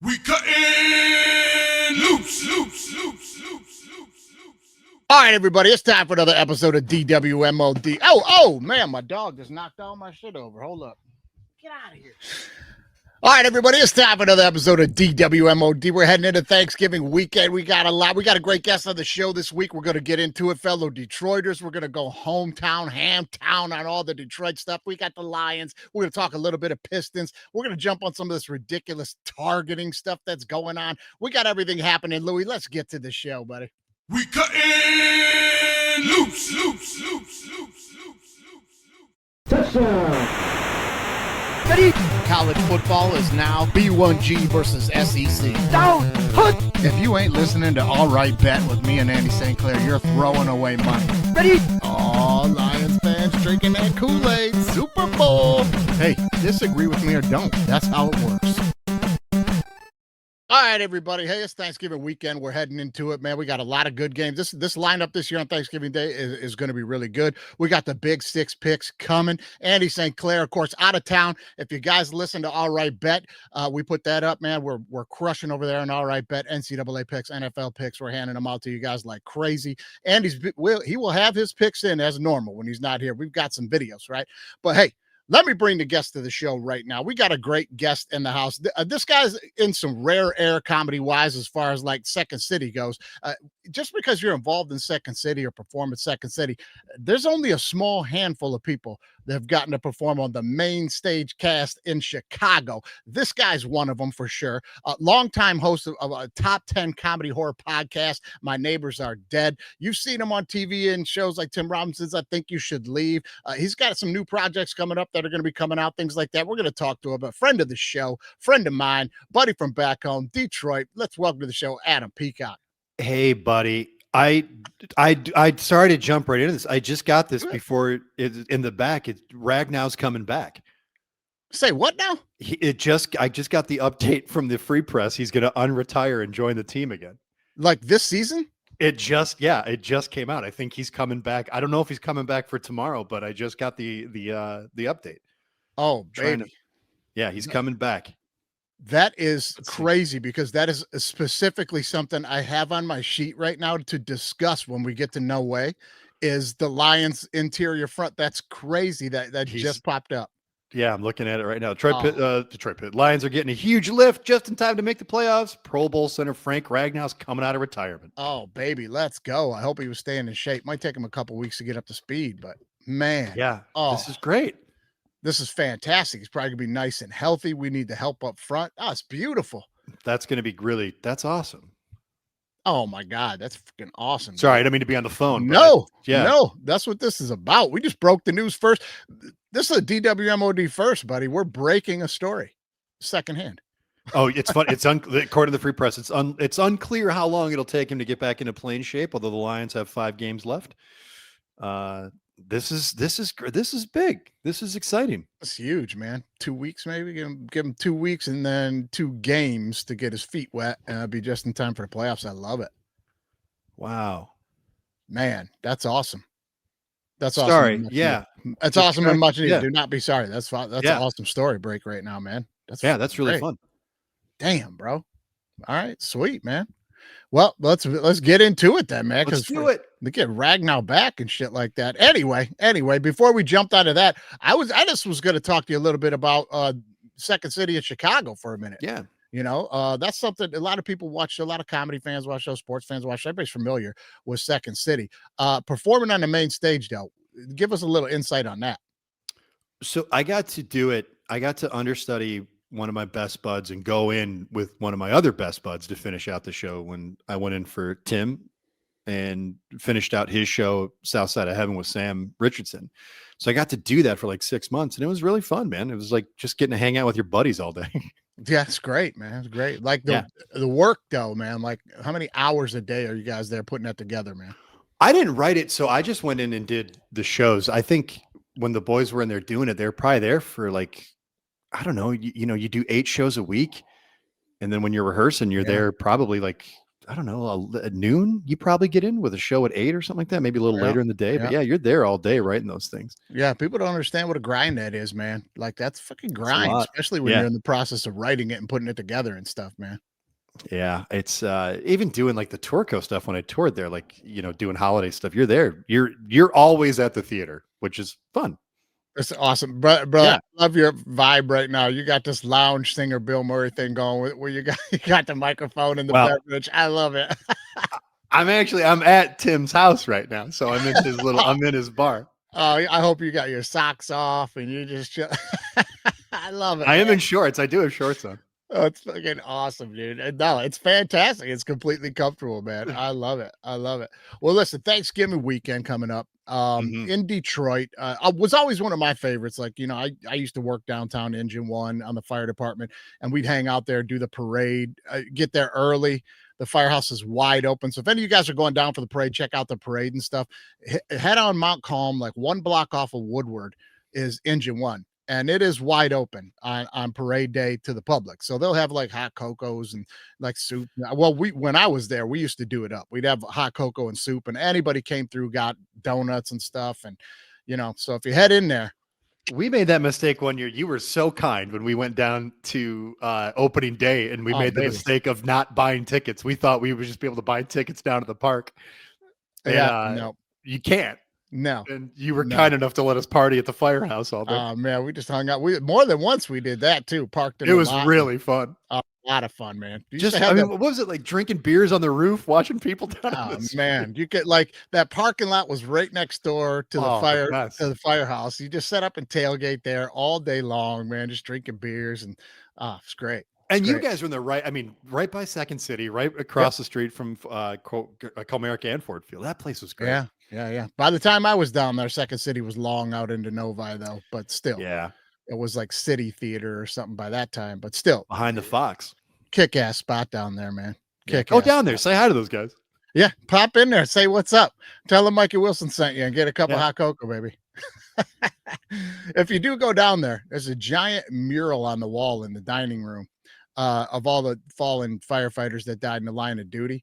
We cutting loose. All right, everybody, it's time for another episode of DWMOD. Oh, man, my dog just knocked all my shit over. Hold up. Get out of here. All right, everybody, it's time for another episode of DWMOD. We're heading into Thanksgiving weekend. We got a great guest on the show this week. We're going to get into it, fellow Detroiters. We're going to go hometown, hamtown on all the Detroit stuff. We got the Lions. We're going to talk a little bit of Pistons. We're going to jump on some of this ridiculous targeting stuff that's going on. We got everything happening, Louis. Let's get to the show, buddy. We cutting loose. Touchdown. College football is now B1G versus SEC. Down. If you ain't listening to All Right Bet with me and Andy St. Clair, you're throwing away money. Ready? All Lions fans drinking that Kool-Aid. Super Bowl. Hey, disagree with me or don't. That's how it works. All right, everybody. Hey, it's Thanksgiving weekend. We're heading into it, man. We got a lot of good games. This lineup this year on Thanksgiving Day is going to be really good. We got the Big 6 Picks coming. Andy St. Clair, of course, out of town. If you guys listen to All Right Bet, we put that up, man. We're crushing over there on All Right Bet, NCAA picks, NFL picks. We're handing them out to you guys like crazy. Andy's he will have his picks in as normal when he's not here. We've got some videos, right? But hey, let me bring the guest to the show right now. We got a great guest in the house. This guy's in some rare air comedy-wise as far as like Second City goes. Just because you're involved in Second City or perform at Second City, there's only a small handful of people that have gotten to perform on the main stage cast in Chicago. This guy's one of them for sure. Longtime host of a top 10 comedy horror podcast, My Neighbors Are Dead. You've seen him on TV in shows like Tim Robinson's I Think You Should Leave. He's got some new projects coming up that are going to be coming out, things like that. We're going to talk to him, a friend of the show, friend of mine, buddy from back home, Detroit. Let's welcome to the show, Adam Peacock. Hey, buddy. I sorry to jump right into this. I just got this before in the back. Ragnow's coming back. Say what now? I just got the update from the Free Press. He's going to unretire and join the team again. Like this season? It just came out. I think he's coming back. I don't know if he's coming back for tomorrow, but I just got the update. Oh, baby. He's coming back. That is crazy because that is specifically something I have on my sheet right now to discuss when we get to No Way is the Lions interior front. That's crazy that just popped up. Yeah, I'm looking at it right now. Detroit Pit Lions are getting a huge lift just in time to make the playoffs. Pro Bowl center Frank Ragnow's coming out of retirement. Oh, baby, let's go. I hope he was staying in shape. Might take him a couple weeks to get up to speed, but man. Yeah, this is great. This is fantastic. He's probably going to be nice and healthy. We need the help up front. Oh, it's beautiful. That's going to be that's awesome. Oh, my God. That's freaking awesome. Sorry, I don't mean to be on the phone. No, that's what this is about. We just broke the news first. This is a DWMOD first, buddy. We're breaking a story secondhand. Oh, it's fun. According to the Free Press, it's unclear how long it'll take him to get back into playing shape, although the Lions have 5 games left. This is big. This is exciting. It's huge, man. 2 weeks, maybe give him 2 weeks and then 2 games to get his feet wet and be just in time for the playoffs. I love it. Wow, man, that's awesome. That's awesome. Sorry, yeah, that's awesome and much needed. Do not be sorry. That's an awesome story break right now, man. That's really fun. Damn, bro. All right, sweet, man. Well, let's get into it then, man. Let's do it. To get Ragnow back and shit like that. Anyway, before we jumped onto that, I just was going to talk to you a little bit about Second City in Chicago for a minute. Yeah. You know, that's something a lot of people watch, a lot of comedy fans watch, those sports fans watch. Everybody's familiar with Second City. Performing on the main stage, though, give us a little insight on that. So I got to do it. I got to understudy one of my best buds and go in with one of my other best buds to finish out the show when I went in for Tim and finished out his show, South Side of Heaven, with Sam Richardson. So I got to do that for like 6 months and it was really fun, man. It was like just getting to hang out with your buddies all day. Yeah, it's great, man. It's great. Like the work though, man, like how many hours a day are you guys there putting that together, man? I didn't write it. So I just went in and did the shows. I think when the boys were in there doing it, they're probably there for like, I don't know, you do 8 shows a week. And then when you're rehearsing, you're there probably like, I don't know, at noon, you probably get in with a show at 8 or something like that, maybe a little Yeah, later in the day. But yeah. yeah, you're there all day writing those things. Yeah, people don't understand what a grind that is, man. Like, that's fucking It's a grind, lot. especially when Yeah. you're in the process of writing it and putting it together and stuff, man. Yeah. It's even doing like the Tourco stuff when I toured there, like, doing holiday stuff. You're there. You're always at the theater, which is fun. It's awesome. But I Yeah. love your vibe right now. You got this lounge singer Bill Murray thing going where you got you got the microphone and the Well, beverage. I love it. I'm at Tim's house right now. So I'm in his bar. Oh, I hope you got your socks off and you just chill. I love it, I am man. in shorts. I do have shorts on. Oh, it's fucking awesome, dude. And no, it's fantastic. It's completely comfortable, man. I love it. I love it. Well, listen, Thanksgiving weekend coming up. Mhm. In Detroit, was always one of my favorites. Like, I used to work downtown Engine One on the fire department, and we'd hang out there, do the parade, get there early. The firehouse is wide open. So if any of you guys are going down for the parade, check out the parade and stuff. Head on Mount Calm, like 1 block off of Woodward is Engine One, and it is wide open on parade day to the public. So they'll have like hot cocos and like soup. Well, when I was there, we used to do it up. We'd have hot cocoa and soup, and anybody came through got donuts and stuff. And so if you head in there, We made that mistake one year. You were so kind when we went down to opening day and we oh made the baby, mistake of not buying tickets. We thought we would just be able to buy tickets down at the park. And yeah, no, you can't. no, And you were no. kind enough to let us party at the firehouse all day. Oh man, we just hung out. We more than once we did that too. Parked in It the was lot. really fun. A lot of fun, man. You used Just, to have that. what was it like drinking beers on the roof, watching people down on Oh the street? man, you could like that parking lot was right next door to Oh, the best. the firehouse. You just set up and tailgate there all day long, man, just drinking beers and it's great. It's And you great. guys were in the right, I mean, right by Second City, right across the street from Comerica and Ford Field. That place was great. Yeah, yeah, yeah. By the time I was down there, Second City was long out into Novi though, but still, Yeah. it was like City Theater or something by that time. But still, Behind the Fox. kick-ass spot down there, man. Yeah. Kick Go ass. down there. Say hi to those guys. Yeah, pop in there, say what's up. Tell them Mikey Wilson sent you and get a cup of Yeah. hot cocoa, baby. If you do go down there, there's a giant mural on the wall in the dining room of all the fallen firefighters that died in the line of duty.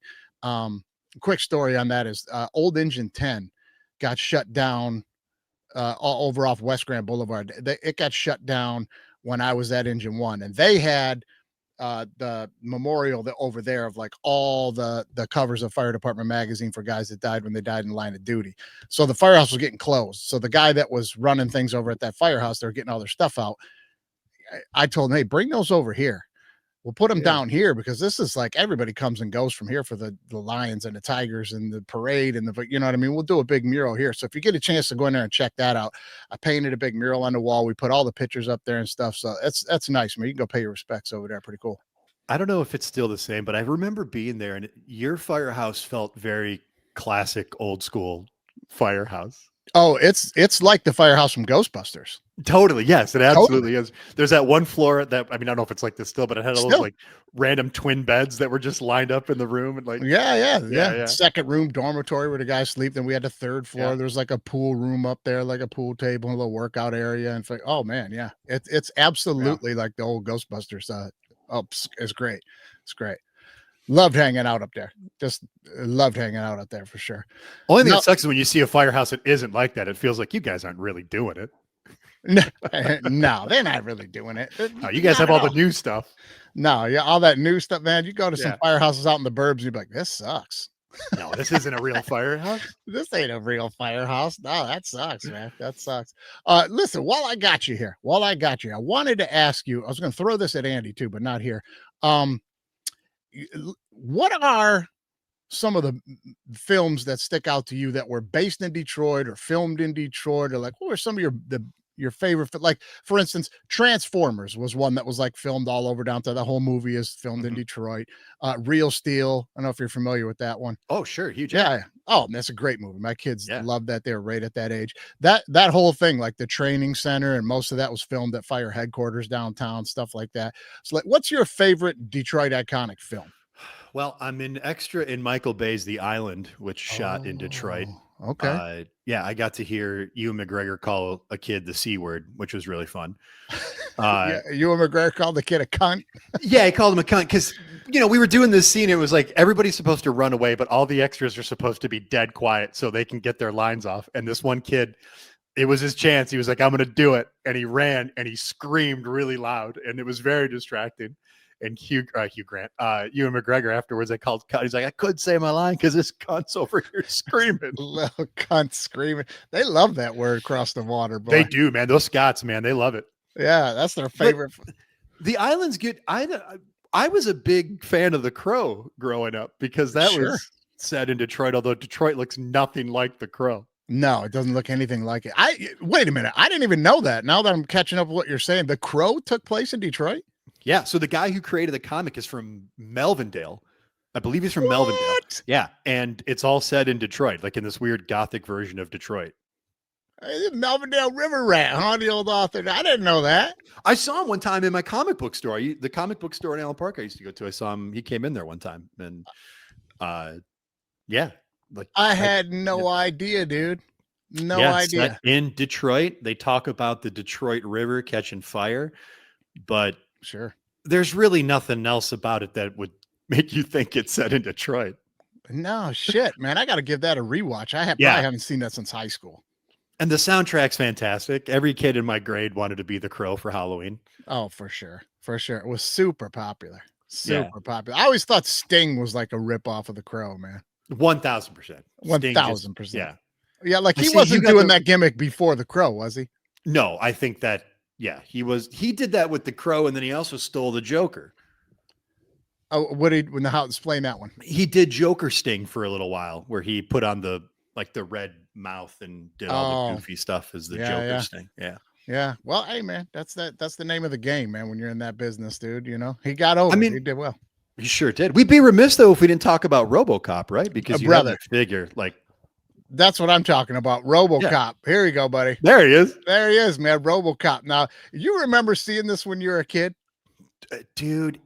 Quick story on that is Old Engine 10 got shut down all over off West Grand Boulevard. It got shut down when I was at Engine 1, and they had the memorial that over there of like all the covers of fire department magazine for guys that died when they died in the line of duty. So the firehouse was getting closed. So the guy that was running things over at that firehouse, they were getting all their stuff out. I told him, hey, bring those over here. We'll put them Yeah. down here because this is like everybody comes and goes from here for the lions and the tigers and the parade and you know what I mean? We'll do a big mural here. So if you get a chance to go in there and check that out, I painted a big mural on the wall. We put all the pictures up there and stuff. So that's nice, man. You can go pay your respects over there. Pretty cool. I don't know if it's still the same, but I remember being there and your firehouse felt very classic, old school firehouse. Oh, it's like the firehouse from Ghostbusters. Totally. Yes, it Totally. absolutely is. There's that one floor that, I mean, I don't know if it's like this still, but it had all those Still. like random twin beds that were just lined up in the room and like, Yeah. Second room dormitory where the guys sleep. Then we had the third floor. Yeah. There's like a pool room up there, like a pool table, and a little workout area. And it's like, oh man, yeah. It's absolutely like the old Ghostbusters. It's great. It's great. Loved hanging out up there. Just loved hanging out up there for sure. only thing No- that sucks is when you see a firehouse that isn't like that, it feels like you guys aren't really doing it. No, they're not really doing it. No, you guys Not have at all the new stuff. No, yeah, all that new stuff, man. You go to some Yeah. firehouses out in the burbs, you'd be like, this sucks. No, this isn't a real firehouse. This ain't a real firehouse. No, that sucks, man. That sucks. Listen, while I got you here, I wanted to ask you, I was going to throw this at Andy too, but not here. What are some of the films that stick out to you that were based in Detroit or filmed in Detroit, or like what were some of your favorite, like for instance, Transformers was one that was like filmed all over downtown. The whole movie is filmed in Detroit. Real Steel. I don't know if you're familiar with that one. Oh, sure. Huge. Yeah. Oh, that's a great movie. My kids Yeah. love that. They were right at that age. That whole thing, like the training center, and most of that was filmed at fire headquarters downtown, stuff like that. So, like, what's your favorite Detroit iconic film? Well, I'm in extra in Michael Bay's The Island, which shot in Detroit. Oh, okay. Yeah, I got to hear Ewan McGregor call a kid the C word, which was really fun. Yeah, Ewan McGregor called the kid a cunt. Yeah, he called him a cunt because, we were doing this scene. It was like everybody's supposed to run away, but all the extras are supposed to be dead quiet so they can get their lines off. And this one kid, it was his chance. He was like, I'm going to do it. And he ran and he screamed really loud. And it was very distracting. And Ewan McGregor afterwards, I called cut. He's like, I couldn't say my line because this cunt's over here screaming. Little cunt screaming. They love that word across the water, boy. They do, man. Those Scots, man, they love it. Yeah, that's their favorite. But the island's good. I was a big fan of The Crow growing up because that was set in Detroit, although Detroit looks nothing like The Crow. No, it doesn't look anything like it. Wait a minute. I didn't even know that. Now that I'm catching up with what you're saying, The Crow took place in Detroit? Yeah. So the guy who created the comic is from Melvindale. I believe he's from Melvindale. Yeah. And it's all set in Detroit, like in this weird Gothic version of Detroit. Melvindale River Rat, huh? The old author. I didn't know that. I saw him one time in my comic book store. The comic book store in Allen Park I used to go to. I saw him. He came in there one time. And yeah. Like I had no idea, dude. No idea. In Detroit, they talk about the Detroit River catching fire, but sure, there's really nothing else about it that would make you think it's set in Detroit. No shit, man. I got to give that a rewatch. I probably haven't seen that since high school. And the soundtrack's fantastic. Every kid in my grade wanted to be the Crow for Halloween. Oh, for sure. For sure. It was super popular. Super popular. I always thought Sting was like a ripoff of the Crow, man. 1,000%. 1,000%. Yeah. Yeah, like he wasn't doing that gimmick before the Crow, was he? No, I think that, he did that with the Crow, and then he also stole the Joker. Oh, how explain that one? He did Joker Sting for a little while, where he put on the red mouth and did all the goofy stuff as the Joker Sting. Yeah. Yeah. Well, hey man, that's the name of the game, man, when you're in that business, dude. He got over. He did well. He sure did. We'd be remiss though if we didn't talk about RoboCop, right? Because you have that figure, like that's what I'm talking about. RoboCop. Yeah. Here you go, buddy. There he is. There he is, man. RoboCop. Now, you remember seeing this when you were a kid? Dude,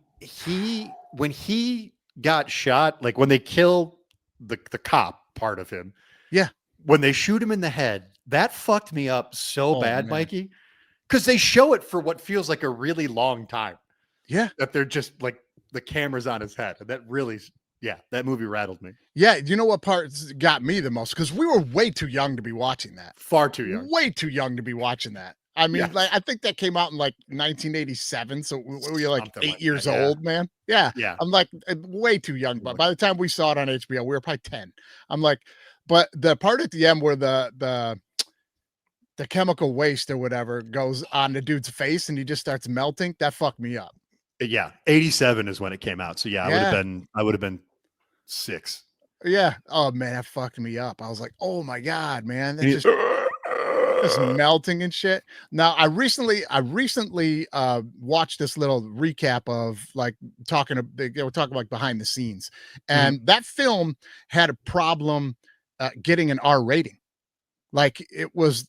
when he got shot, like when they kill the cop part of him. Yeah. When they shoot him in the head, that fucked me up so bad, man. Mikey. Because they show it for what feels like a really long time. Yeah. That they're just like the camera's on his head. And that really, that movie rattled me. Yeah. You know what parts got me the most? Because we were way too young to be watching that. Far too young. Way too young to be watching that. I mean, like I think that came out in like 1987. So we were like 8 years old, man. Yeah. Yeah. I'm like way too young. But by the time we saw it on HBO, we were probably 10. I'm like, but the part at the end where the chemical waste or whatever goes on the dude's face and he just starts melting, that fucked me up. Yeah. 87 is when it came out. So I would have been 6. Yeah. Oh man, that fucked me up. I was like, oh my God, man. That's just melting and shit. Now I recently watched this little recap of like they were talking like behind the scenes, and that film had a problem getting an R rating. Like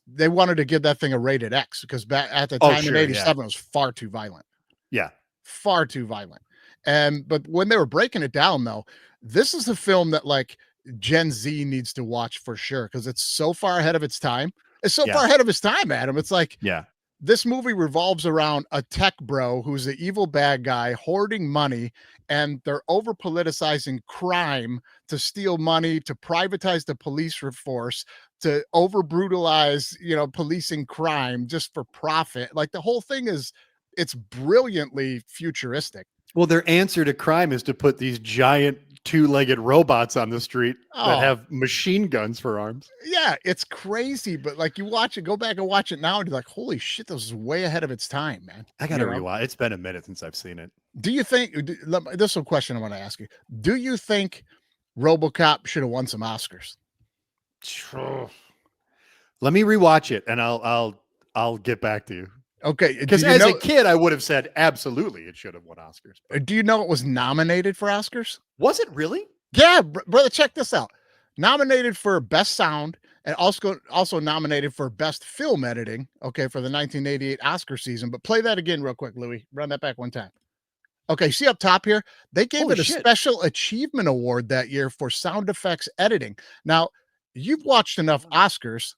they wanted to give that thing a rated X because back at the time in 87 it was far too violent. Yeah. Far too violent. But when they were breaking it down though, this is a film that like Gen Z needs to watch for sure because it's so far ahead of its time. It's so far ahead of his time, Adam. It's like, this movie revolves around a tech bro who's an evil bad guy hoarding money, and they're over politicizing crime to steal money, to privatize the police force, to over brutalize, policing crime just for profit. Like the whole thing it's brilliantly futuristic. Well, their answer to crime is to put these giant 2-legged robots on the street that have machine guns for arms. Yeah, it's crazy, but like you watch it, go back and watch it now, and you're like, holy shit, this is way ahead of its time, man. I gotta rewatch. It's been a minute since I've seen it. Do you think this is a question I want to ask you? Do you think RoboCop should have won some Oscars? Let me rewatch it, and I'll get back to you. Okay, because as a kid, I would have said absolutely it should have won Oscars. Do you know it was nominated for Oscars? Was it really? Yeah, brother, check this out. Nominated for Best Sound and also nominated for Best Film Editing, okay, for the 1988 Oscar season. But play that again real quick, Louis. Run that back one time. Okay, see up top here? They gave it a Special Achievement Award that year for sound effects editing. Now, you've watched enough Oscars.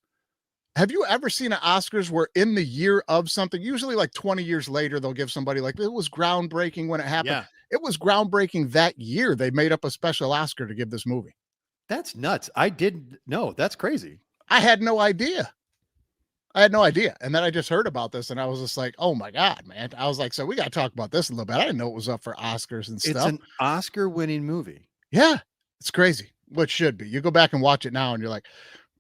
Have you ever seen an Oscars where in the year of something, usually like 20 years later, they'll give somebody like, it was groundbreaking when it happened. Yeah. It was groundbreaking that year. They made up a special Oscar to give this movie. That's nuts. I didn't know. That's crazy. I had no idea. And then I just heard about this and I was just like, oh my God, man. I was like, so we got to talk about this a little bit. I didn't know it was up for Oscars and stuff. It's an Oscar winning movie. Yeah, it's crazy. What should be. You go back and watch it now and you're like,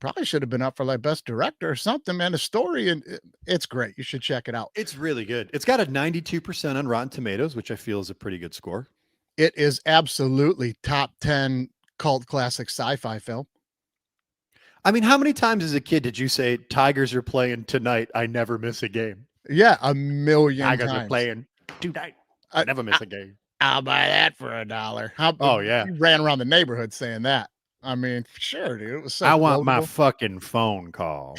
probably should have been up for like best director or something, man. The story, and it's great. You should check it out. It's really good. It's got a 92% on Rotten Tomatoes, which I feel is a pretty good score. It is absolutely top 10 cult classic sci-fi film. I mean, how many times as a kid did you say Tigers are playing tonight? I never miss a game. Yeah, a million Tigers times. are playing tonight. I never miss a game. I'll buy that for $1. Oh yeah, you ran around the neighborhood saying that. I mean, sure, dude. It was so I want my quotable. fucking phone call.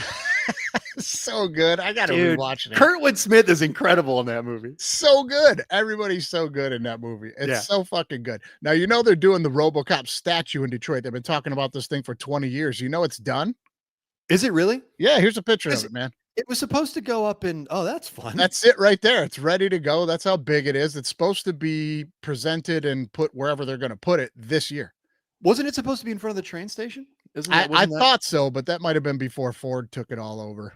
So good. I gotta rewatch it. Kurtwood Smith is incredible in that movie. So good. Everybody's so good in that movie. It's so fucking good. Now, you know they're doing the RoboCop statue in Detroit. They've been talking about this thing for 20 years. You know it's done? Is it really? Yeah, here's a picture of it, man. It was supposed to go up in, oh, that's fun. That's it right there. It's ready to go. That's how big it is. It's supposed to be presented and put wherever they're going to put it this year. Wasn't it supposed to be in front of the train station? I thought so, but that might have been before Ford took it all over.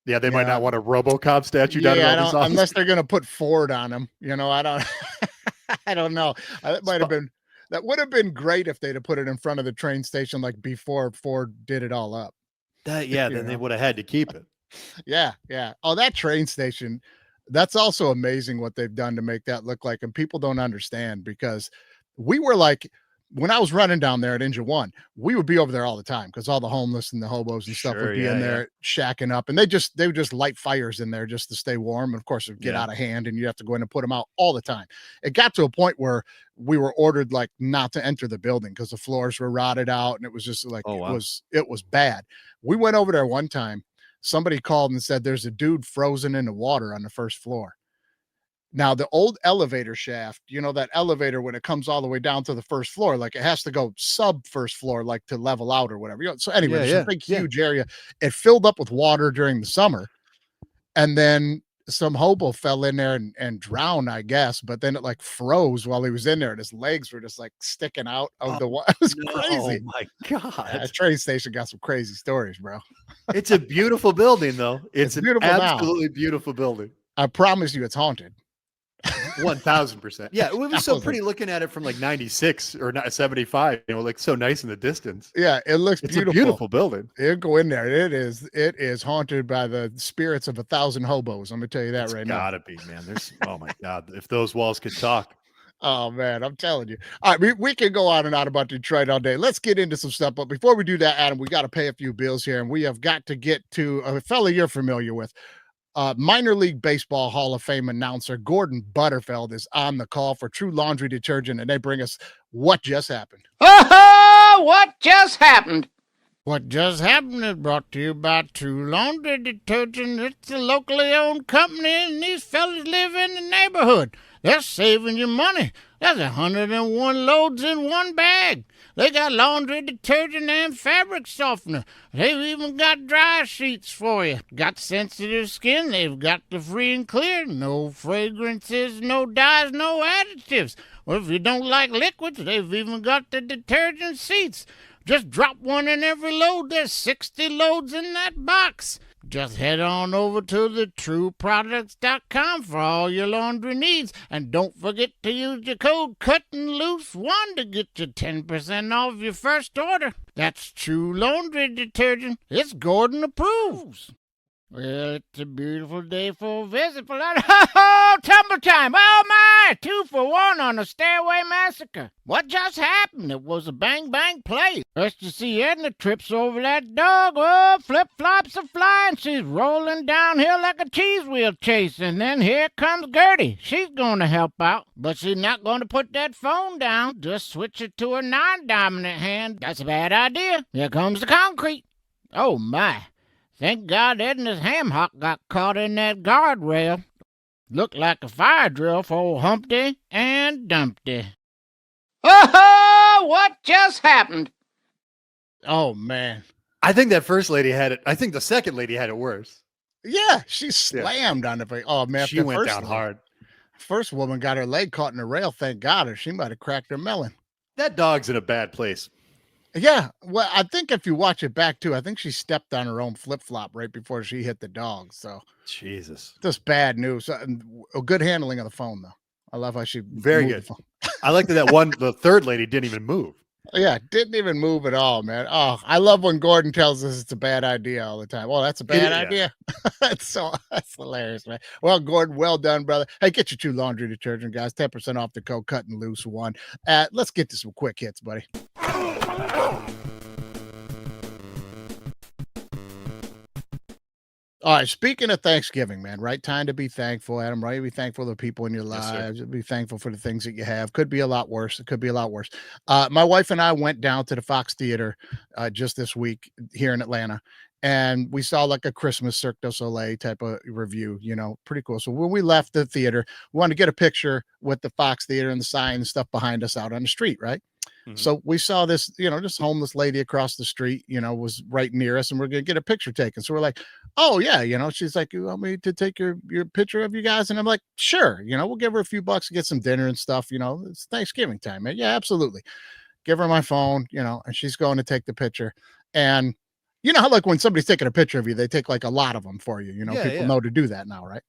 Yeah, they might not want a RoboCop statue down there. Unless they're going to put Ford on them. You know, I don't I don't know. That might have been, that would have been great if they'd have put it in front of the train station like before Ford did it all up. Then they would have had to keep it. Yeah. Oh, that train station, that's also amazing what they've done to make that look like, and people don't understand, because we were like, when I was running down there at Engine 1, we would be over there all the time because all the homeless and the hobos and stuff would be in there shacking up, and they would just light fires in there just to stay warm. And of course, it would get out of hand, and you have to go in and put them out all the time. It got to a point where we were ordered like not to enter the building because the floors were rotted out, and it was just like it was bad. We went over there one time. Somebody called and said there's a dude frozen in the water on the first floor. Now, the old elevator shaft, you know, that elevator, when it comes all the way down to the first floor, like it has to go sub first floor, like to level out or whatever. You know, so anyway, it's a big, huge area. It filled up with water during the summer. And then some hobo fell in there and drowned, I guess. But then it like froze while he was in there, and his legs were just like sticking out of the water. It was crazy. Oh my God. That train station got some crazy stories, bro. It's a beautiful building, though. It's an beautiful, absolutely beautiful building. I promise you it's haunted. 1000%. Yeah, it was so pretty looking at it from like 96 or 75, you know, like so nice in the distance. Yeah, it looks it's beautiful. A beautiful building. It'll go in there. It is haunted by the spirits of 1,000 hobos. I'm gonna tell you that right now. Gotta be, man. There's oh my God, if those walls could talk. Oh man, I'm telling you. All right, we can go on and on about Detroit all day. Let's get into some stuff. But before we do that, Adam, we got to pay a few bills here, and we have got to get to a fella you're familiar with. Minor League Baseball Hall of Fame announcer Gordon Butterfield is on the call for True Laundry Detergent, and they bring us What Just Happened. Oh, what just happened? What Just Happened is brought to you by True Laundry Detergent. It's a locally owned company, and these fellas live in the neighborhood. They're saving you money. There's 101 loads in one bag. They got laundry detergent and fabric softener. They've even got dry sheets for you. Got sensitive skin, they've got the free and clear. No fragrances, no dyes, no additives. Or if you don't like liquids, they've even got the detergent seats. Just drop one in every load. There's 60 loads in that box. Just head on over to thetrueproducts.com for all your laundry needs. And don't forget to use your code CUTTINGLOOSE1 to get you 10% off your first order. That's True Laundry Detergent. It's Gordon approves. Well, it's a beautiful day for a visit for that. Oh, tumble time. Oh, my. 2 for 1 on a stairway massacre. What just happened? It was a bang-bang play. First you see Edna trips over that dog. Oh, flip-flops are flying. She's rolling downhill like a cheese wheel chase. And then here comes Gertie. She's going to help out. But she's not going to put that phone down. Just switch it to her non-dominant hand. That's a bad idea. Here comes the concrete. Oh, my. Thank God Edna's ham hock got caught in that guardrail. Looked like a fire drill for old Humpty and Dumpty. Oh, what just happened? Oh, man. I think that first lady had it. I think the second lady had it worse. Yeah, she slammed on the face. Oh, man. She went down hard. First woman got her leg caught in the rail. Thank God, or she might have cracked her melon. That dog's in a bad place. Yeah, well, I think if you watch it back too, I think she stepped on her own flip flop right before she hit the dog. So Jesus. just bad news. A good handling of the phone, though. I love how she Very moved good. the phone. I like that the third lady didn't even move. Yeah, didn't even move at all, man. Oh, I love when Gordon tells us it's a bad idea all the time. Oh, that's a bad idea. That's hilarious, man. Well, Gordon, well done, brother. Hey, get your 2 laundry detergent, guys. 10% off the code Cutting Loose 1. Let's get to some quick hits, buddy. All right, speaking of Thanksgiving, man, right time to be thankful, Adam, right? Be thankful for the people in your lives. Be thankful for the things that you have. Could be a lot worse. It could be a lot worse. My wife and I went down to the Fox Theater just this week here in Atlanta, and we saw like a Christmas Cirque du Soleil type of review, pretty cool. So when we left the theater, we wanted to get a picture with the Fox Theater and the sign and stuff behind us out on the street, right? So we saw this, this homeless lady across the street, was right near us, and we're going to get a picture taken. So we're like, oh yeah, she's like, you want me to take your picture of you guys? And I'm like, sure, we'll give her a few bucks to get some dinner and stuff. It's Thanksgiving time, man. Yeah, absolutely. Give her my phone, and she's going to take the picture. And you know how like when somebody's taking a picture of you, they take like a lot of them for you. People know to do that now, right?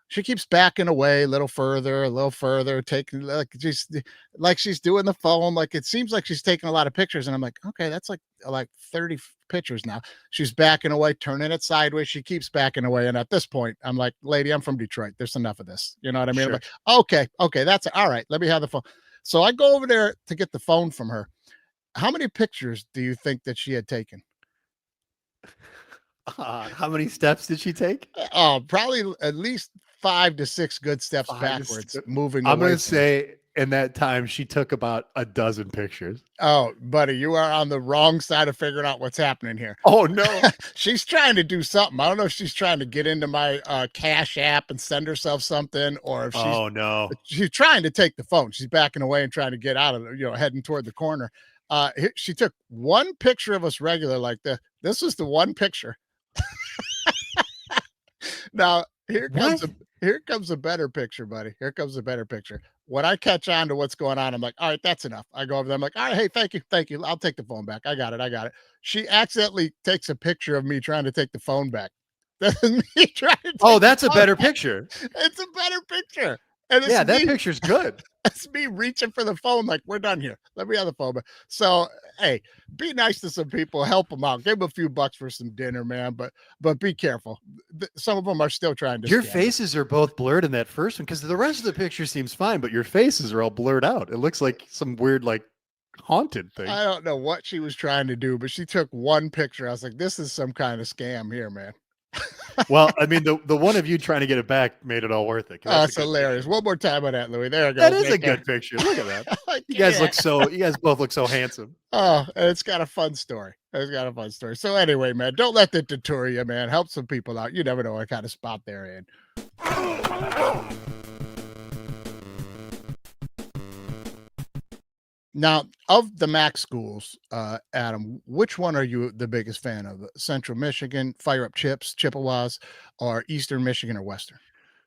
She keeps backing away a little further, taking like she's doing the phone. Like it seems like she's taking a lot of pictures. And I'm like, okay, that's like 30 pictures now. She's backing away, turning it sideways. She keeps backing away. And at this point, I'm like, lady, I'm from Detroit. There's enough of this. You know what I mean? Sure. I'm like, okay, that's all right. Let me have the phone. So I go over there to get the phone from her. How many pictures do you think that she had taken? How many steps did she take? Oh, probably at least 5 to 6 good steps backwards, moving I'm away. going to say in that time, she took about a dozen pictures. Oh, buddy, you are on the wrong side of figuring out what's happening here. Oh, no. She's trying to do something. I don't know if she's trying to get into my Cash app and send herself something, or if she's trying to take the phone. She's backing away and trying to get out of it, heading toward the corner. She took one picture of us regular like this. This is the one picture. Now, here comes a better picture, buddy. Here comes a better picture. When I catch on to what's going on, I'm like, all right, that's enough. I go over there. I'm like, all right, hey, thank you. I'll take the phone back. I got it. She accidentally takes a picture of me trying to take the phone back. That's me trying to that's a better picture. It's a better picture. And that picture's good. It's me reaching for the phone, like, we're done here. Let me have the phone. So, hey, be nice to some people, help them out, give them a few bucks for some dinner, man. But be careful. Some of them are still trying to. Your faces are both blurred in that first one because the rest of the picture seems fine, but your faces are all blurred out. It looks like some weird, like, haunted thing. I don't know what she was trying to do, but she took one picture. I was like, this is some kind of scam here, man. Well, I mean, the one of you trying to get it back made it all worth it. Oh, it's hilarious. One more time on that, Louis. There it goes. That is a good picture. Look at that. You guys both look so handsome. Oh, and it's got a fun story. So anyway, man, don't let that deter you, man. Help some people out. You never know what kind of spot they're in. Now, of the MAC schools, Adam, which one are you the biggest fan of? Central Michigan, Fire Up Chips, Chippewas, or Eastern Michigan or Western?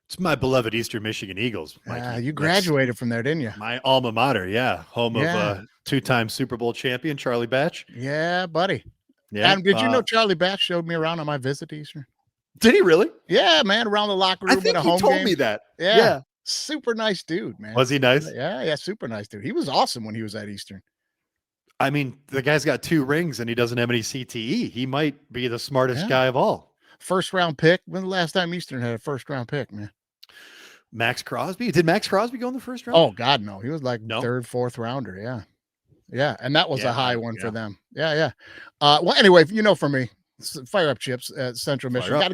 It's my beloved Eastern Michigan Eagles. You graduated from there, didn't you? My alma mater, home of two-time Super Bowl champion Charlie Batch. Yeah, buddy. Yeah. Adam, did you know Charlie Batch showed me around on my visit to Eastern? Did he really? Yeah, man, around the locker room I think at a home he told game. me that. Yeah. Super nice dude, man. Was he nice? Yeah, super nice dude. He was awesome when he was at Eastern. I mean, the guy's got 2 rings and he doesn't have any CTE. He might be the smartest guy of all. First round pick. When the last time Eastern had a first round pick, man? Max Crosby? Did Max Crosby go in the first round? Oh, God, no. He was like third, fourth rounder. Yeah. Yeah. And that was a high one for them. Yeah. Well, anyway, for me, Fire Up Chips at Central Michigan. Got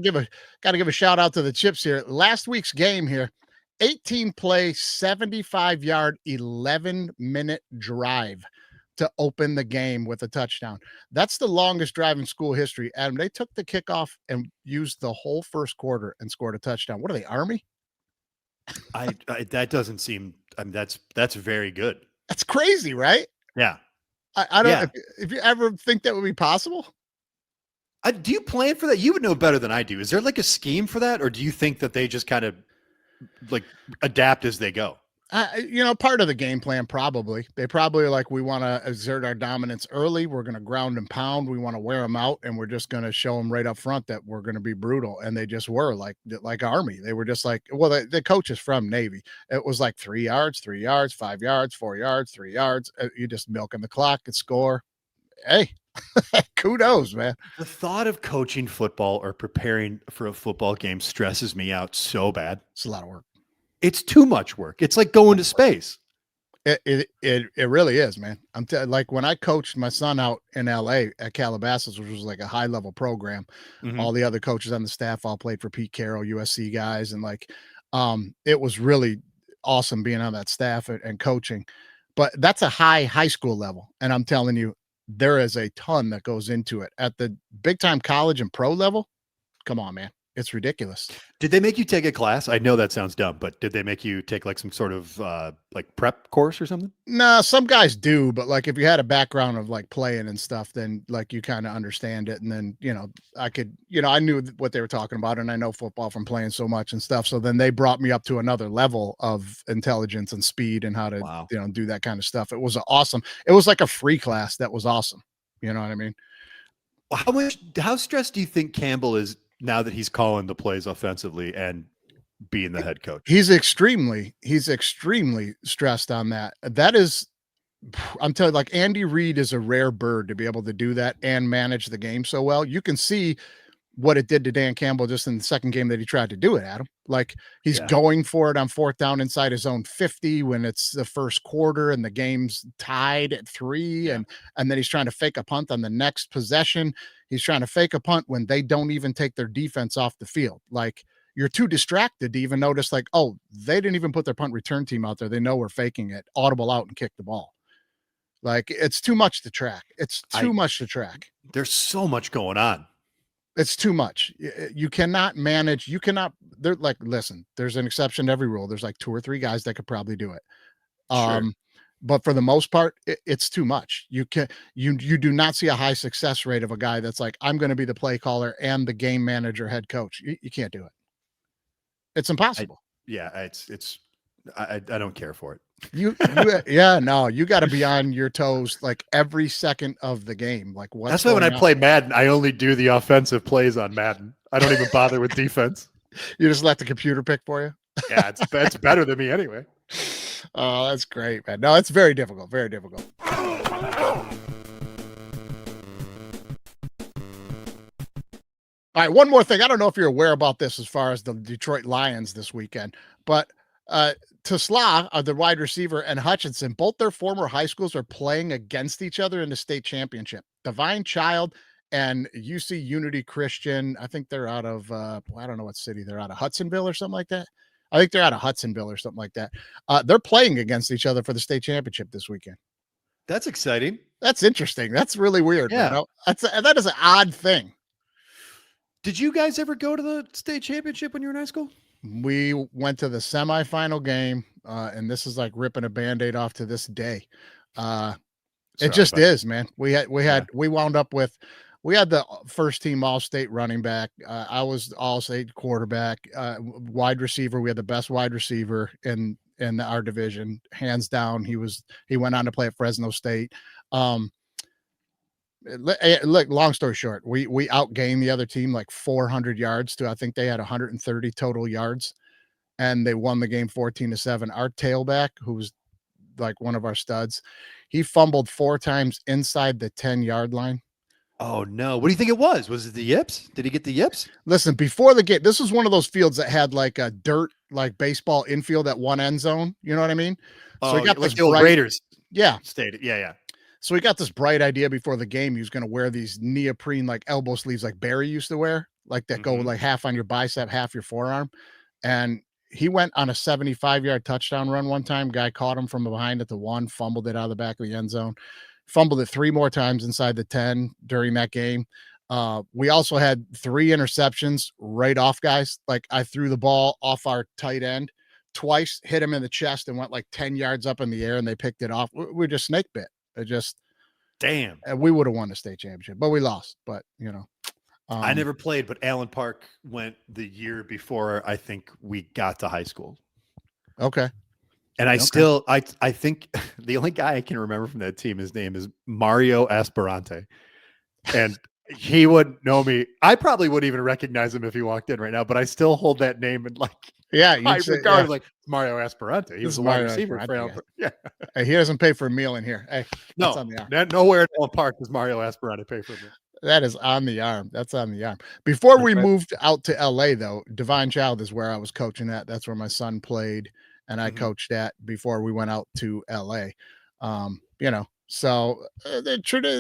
to give a shout out to the Chips here. Last week's game here, 18 play, 75-yard, 11-minute drive to open the game with a touchdown. That's the longest drive in school history. Adam, they took the kickoff and used the whole first quarter and scored a touchdown. What are they, Army? That doesn't seem. I mean, that's very good. That's crazy, right? Yeah. I don't. Yeah. If you ever think that would be possible. Do you plan for that? You would know better than I do. Is there like a scheme for that, or do you think that they just kind of like adapt as they go. Part of the game plan, probably. They probably are like, we want to exert our dominance early. We're going to ground and pound. We want to wear them out, and we're just going to show them right up front that we're going to be brutal. And they just were like Army. They were just like, well, the coach is from Navy. It was like 3 yards, 3 yards, 5 yards, 4 yards, 3 yards. You just milking the clock and score. Hey, kudos, man. The thought of coaching football or preparing for a football game stresses me out so bad. It's a lot of work. It's too much work. It's like going to space. It really is, man. Like when I coached my son out in LA at Calabasas, which was like a high level program. All the other coaches on the staff all played for Pete Carroll, USC guys, and it was really awesome being on that staff and coaching. But that's a high school level, and I'm telling you, there is a ton that goes into it at the big time college and pro level. Come on, man. It's ridiculous. Did they make you take a class? I know that sounds dumb, but did they make you take like some sort of like prep course or something? No, some guys do, but like if you had a background of like playing and stuff, then like you kind of understand it. And then, I knew what they were talking about, and I know football from playing so much and stuff. So then they brought me up to another level of intelligence and speed and how to, do that kind of stuff. It was awesome. It was like a free class that was awesome. You know what I mean? How stressed do you think Campbell is now that he's calling the plays offensively and being the head coach? He's extremely stressed on that. That is, I'm telling you, like Andy Reid is a rare bird to be able to do that and manage the game so well. You can see what it did to Dan Campbell just in the second game that he tried to do it, Adam. Like he's going for it on 4th down inside his own 50 when it's the first quarter and the game's tied at 3. And then he's trying to fake a punt on the next possession. He's trying to fake a punt when they don't even take their defense off the field. Like you're too distracted to even notice like, oh, they didn't even put their punt return team out there. They know we're faking it, audible out and kick the ball. Like it's too much to track. It's too much to track. There's so much going on. It's too much. You cannot manage. They're like, listen, there's an exception to every rule. There's like 2 or 3 guys that could probably do it. Sure. But for the most part, it's too much. You do not see a high success rate of a guy that's like, I'm going to be the play caller and the game manager, head coach. You can't do it. It's impossible. I don't care for it. You got to be on your toes like every second of the game. Like what's That's why when I play Madden, I only do the offensive plays on Madden. I don't even bother with defense. You just let the computer pick for you. Yeah, it's better than me anyway. Oh, that's great, man. No, it's very difficult. Very difficult. All right, one more thing. I don't know if you're aware about this as far as the Detroit Lions this weekend, but Tesla, the wide receiver, and Hutchinson, both their former high schools are playing against each other in the state championship. Divine Child and UC Unity Christian, I think they're out of, I don't know what city they're out of, Hudsonville or something like that. I think they're out of Hudsonville or something like that. They're playing against each other for the state championship this weekend. That's exciting. That's interesting. That's really weird. Yeah. That is an odd thing. Did you guys ever go to the state championship when you were in high school? We went to the semifinal game, and this is like ripping a Band-Aid off to this day. It just is, man. We wound up with, we had the first team all-state running back. I was all-state quarterback, wide receiver. We had the best wide receiver in our division, hands down. He went on to play at Fresno State. Look, long story short, we outgained the other team like 400 yards to, I think they had 130 total yards, and they won the game 14-7. Our tailback, who's like one of our studs, he fumbled 4 times inside the 10-yard line. Oh no. What do you think it was? Was it the yips? Did he get the yips? Listen, before the game, this was one of those fields that had like a dirt, like baseball infield at one end zone. You know what I mean? So we got like this the old Raiders. Yeah. Stadium. Yeah. So we got this bright idea before the game. He was going to wear these neoprene like elbow sleeves like Barry used to wear, like that go like half on your bicep, half your forearm. And he went on a 75-yard touchdown run one time. Guy caught him from behind at the 1, fumbled it out of the back of the end zone, fumbled it 3 more times inside the 10 during that game. We also had 3 interceptions right off, guys. Like I threw the ball off our tight end twice, hit him in the chest, and went like 10 yards up in the air, and they picked it off. We just snake bit. It just, damn. We would have won the state championship, but we lost. But I never played, but Allen Park went the year before I think we got to high school. Okay. And I still, I think the only guy I can remember from that team, his name is Mario Esperante. And he wouldn't know me. I probably wouldn't even recognize him if he walked in right now, but I still hold that name in like high regard. Like Mario Esperante. He was a wide receiver for Allen Park. Yeah. Hey, he doesn't pay for a meal in here. Hey, that's on the arm. Nowhere in Allen Park does Mario Esperante pay for a meal. That is on the arm. That's on the arm. Before we moved out to LA, though, Divine Child is where I was coaching at. That's where my son played, and I coached at before we went out to LA. So they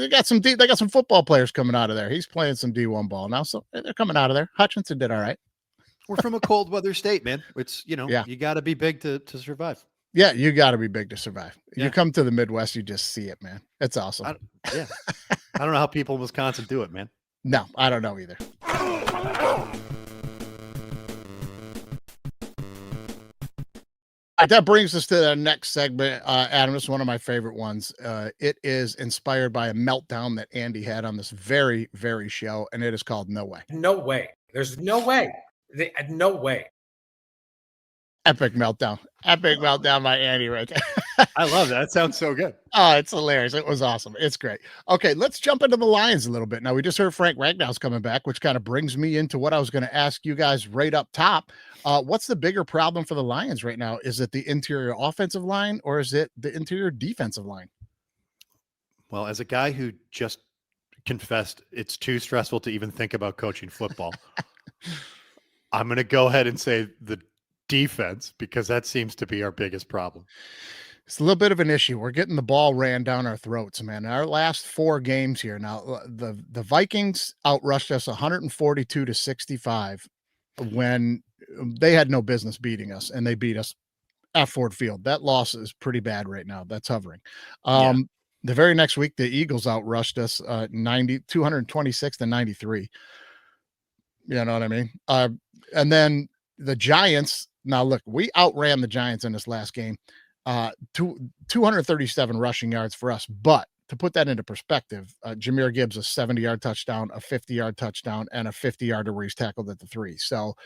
got some football players coming out of there. He's playing some D1 ball now, so they're coming out of there. Hutchinson did all right. We're from a cold weather state, man. It's you got to be big to survive. Yeah, you got to be big to survive. Yeah. You come to the Midwest, you just see it, man. It's awesome. I don't know how people in Wisconsin do it, man. No, I don't know either. That brings us to the next segment. Adam, this is one of my favorite ones. It is inspired by a meltdown that Andy had on this very, very show, and it is called No Way. No way. There's no way. No way. Epic meltdown by Andy right there. I love that. That sounds so good. Oh, it's hilarious. It was awesome. It's great. Okay, let's jump into the Lions a little bit. Now, we just heard Frank Ragnow's coming back, which kind of brings me into what I was going to ask you guys right up top. What's the bigger problem for the Lions right now? Is it the interior offensive line or is it the interior defensive line? Well, as a guy who just confessed it's too stressful to even think about coaching football, I'm going to go ahead and say the defense, because that seems to be our biggest problem. It's a little bit of an issue. We're getting the ball ran down our throats, man. Our last 4 games here now, the Vikings outrushed us 142-65 when they had no business beating us, and they beat us at Ford Field. That loss is pretty bad right now. That's hovering. The very next week, the Eagles outrushed us 226-93. You know what I mean? And then the Giants. Now, look, we outran the Giants in this last game, 237 rushing yards for us. But to put that into perspective, Jahmyr Gibbs, a 70-yard touchdown, a 50-yard touchdown, and a 50-yarder where he's tackled at the 3. So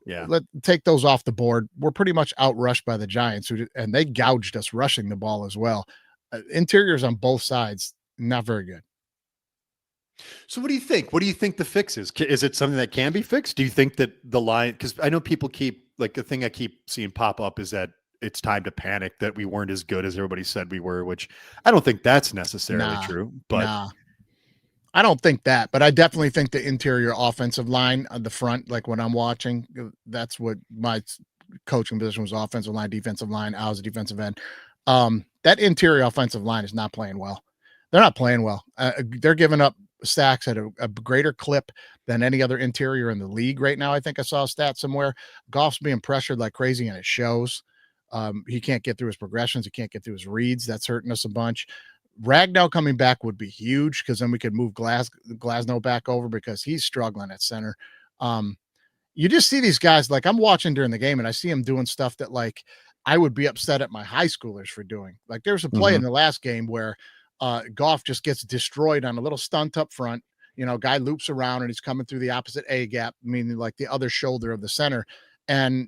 let's take those off the board. We're pretty much outrushed by the Giants, and they gouged us rushing the ball as well. Interiors on both sides, not very good. So what do you think? What do you think the fix is? Is it something that can be fixed? Do you think that the line, because I know people keep, like the thing I keep seeing pop up is that it's time to panic, that we weren't as good as everybody said we were, which I don't think that's necessarily true. But I don't think that, but I definitely think the interior offensive line on the front, like when I'm watching, that's what my coaching position was: offensive line, defensive line. I was a defensive end. That interior offensive line is not playing well. They're not playing well. They're giving up sacks at a greater clip than any other interior in the league right now. I think I saw a stat somewhere. Goff's being pressured like crazy, and it shows. He can't get through his progressions. He can't get through his reads. That's hurting us a bunch. Ragnow coming back would be huge, because then we could move Glasnow back over, because he's struggling at center. You just see these guys, like I'm watching during the game, and I see him doing stuff that like I would be upset at my high schoolers for doing. Like there's a play in the last game where Goff just gets destroyed on a little stunt up front. Guy loops around and he's coming through the opposite A gap, meaning like the other shoulder of the center. And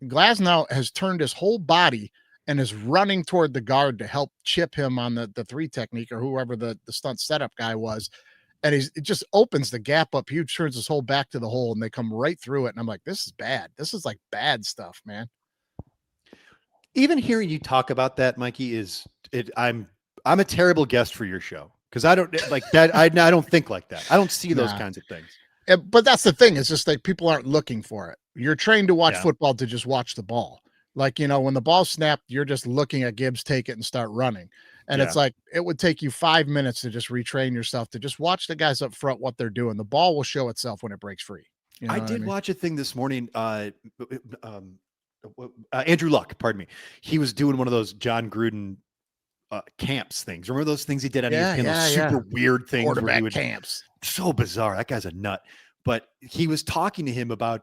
Glasnow has turned his whole body and is running toward the guard to help chip him on the 3 technique, or whoever the stunt setup guy was. And it just opens the gap up huge, turns his whole back to the hole, and they come right through it. And I'm like, this is bad. This is like bad stuff, man. Even hearing you talk about that, Mikey, I'm a terrible guest for your show, because I don't like that. I don't think like that. I don't see those kinds of things. But that's the thing. It's just like people aren't looking for it. You're trained to watch football to just watch the ball. Like, when the ball snapped, you're just looking at Gibbs take it and start running. And it's like, it would take you 5 minutes to just retrain yourself to just watch the guys up front, what they're doing. The ball will show itself when it breaks free. I did watch a thing this morning. Andrew Luck, pardon me. He was doing one of those John Gruden camps things. Remember those things he did on ESPN? Those super weird things. Quarterback camps. So bizarre. That guy's a nut. But he was talking to him about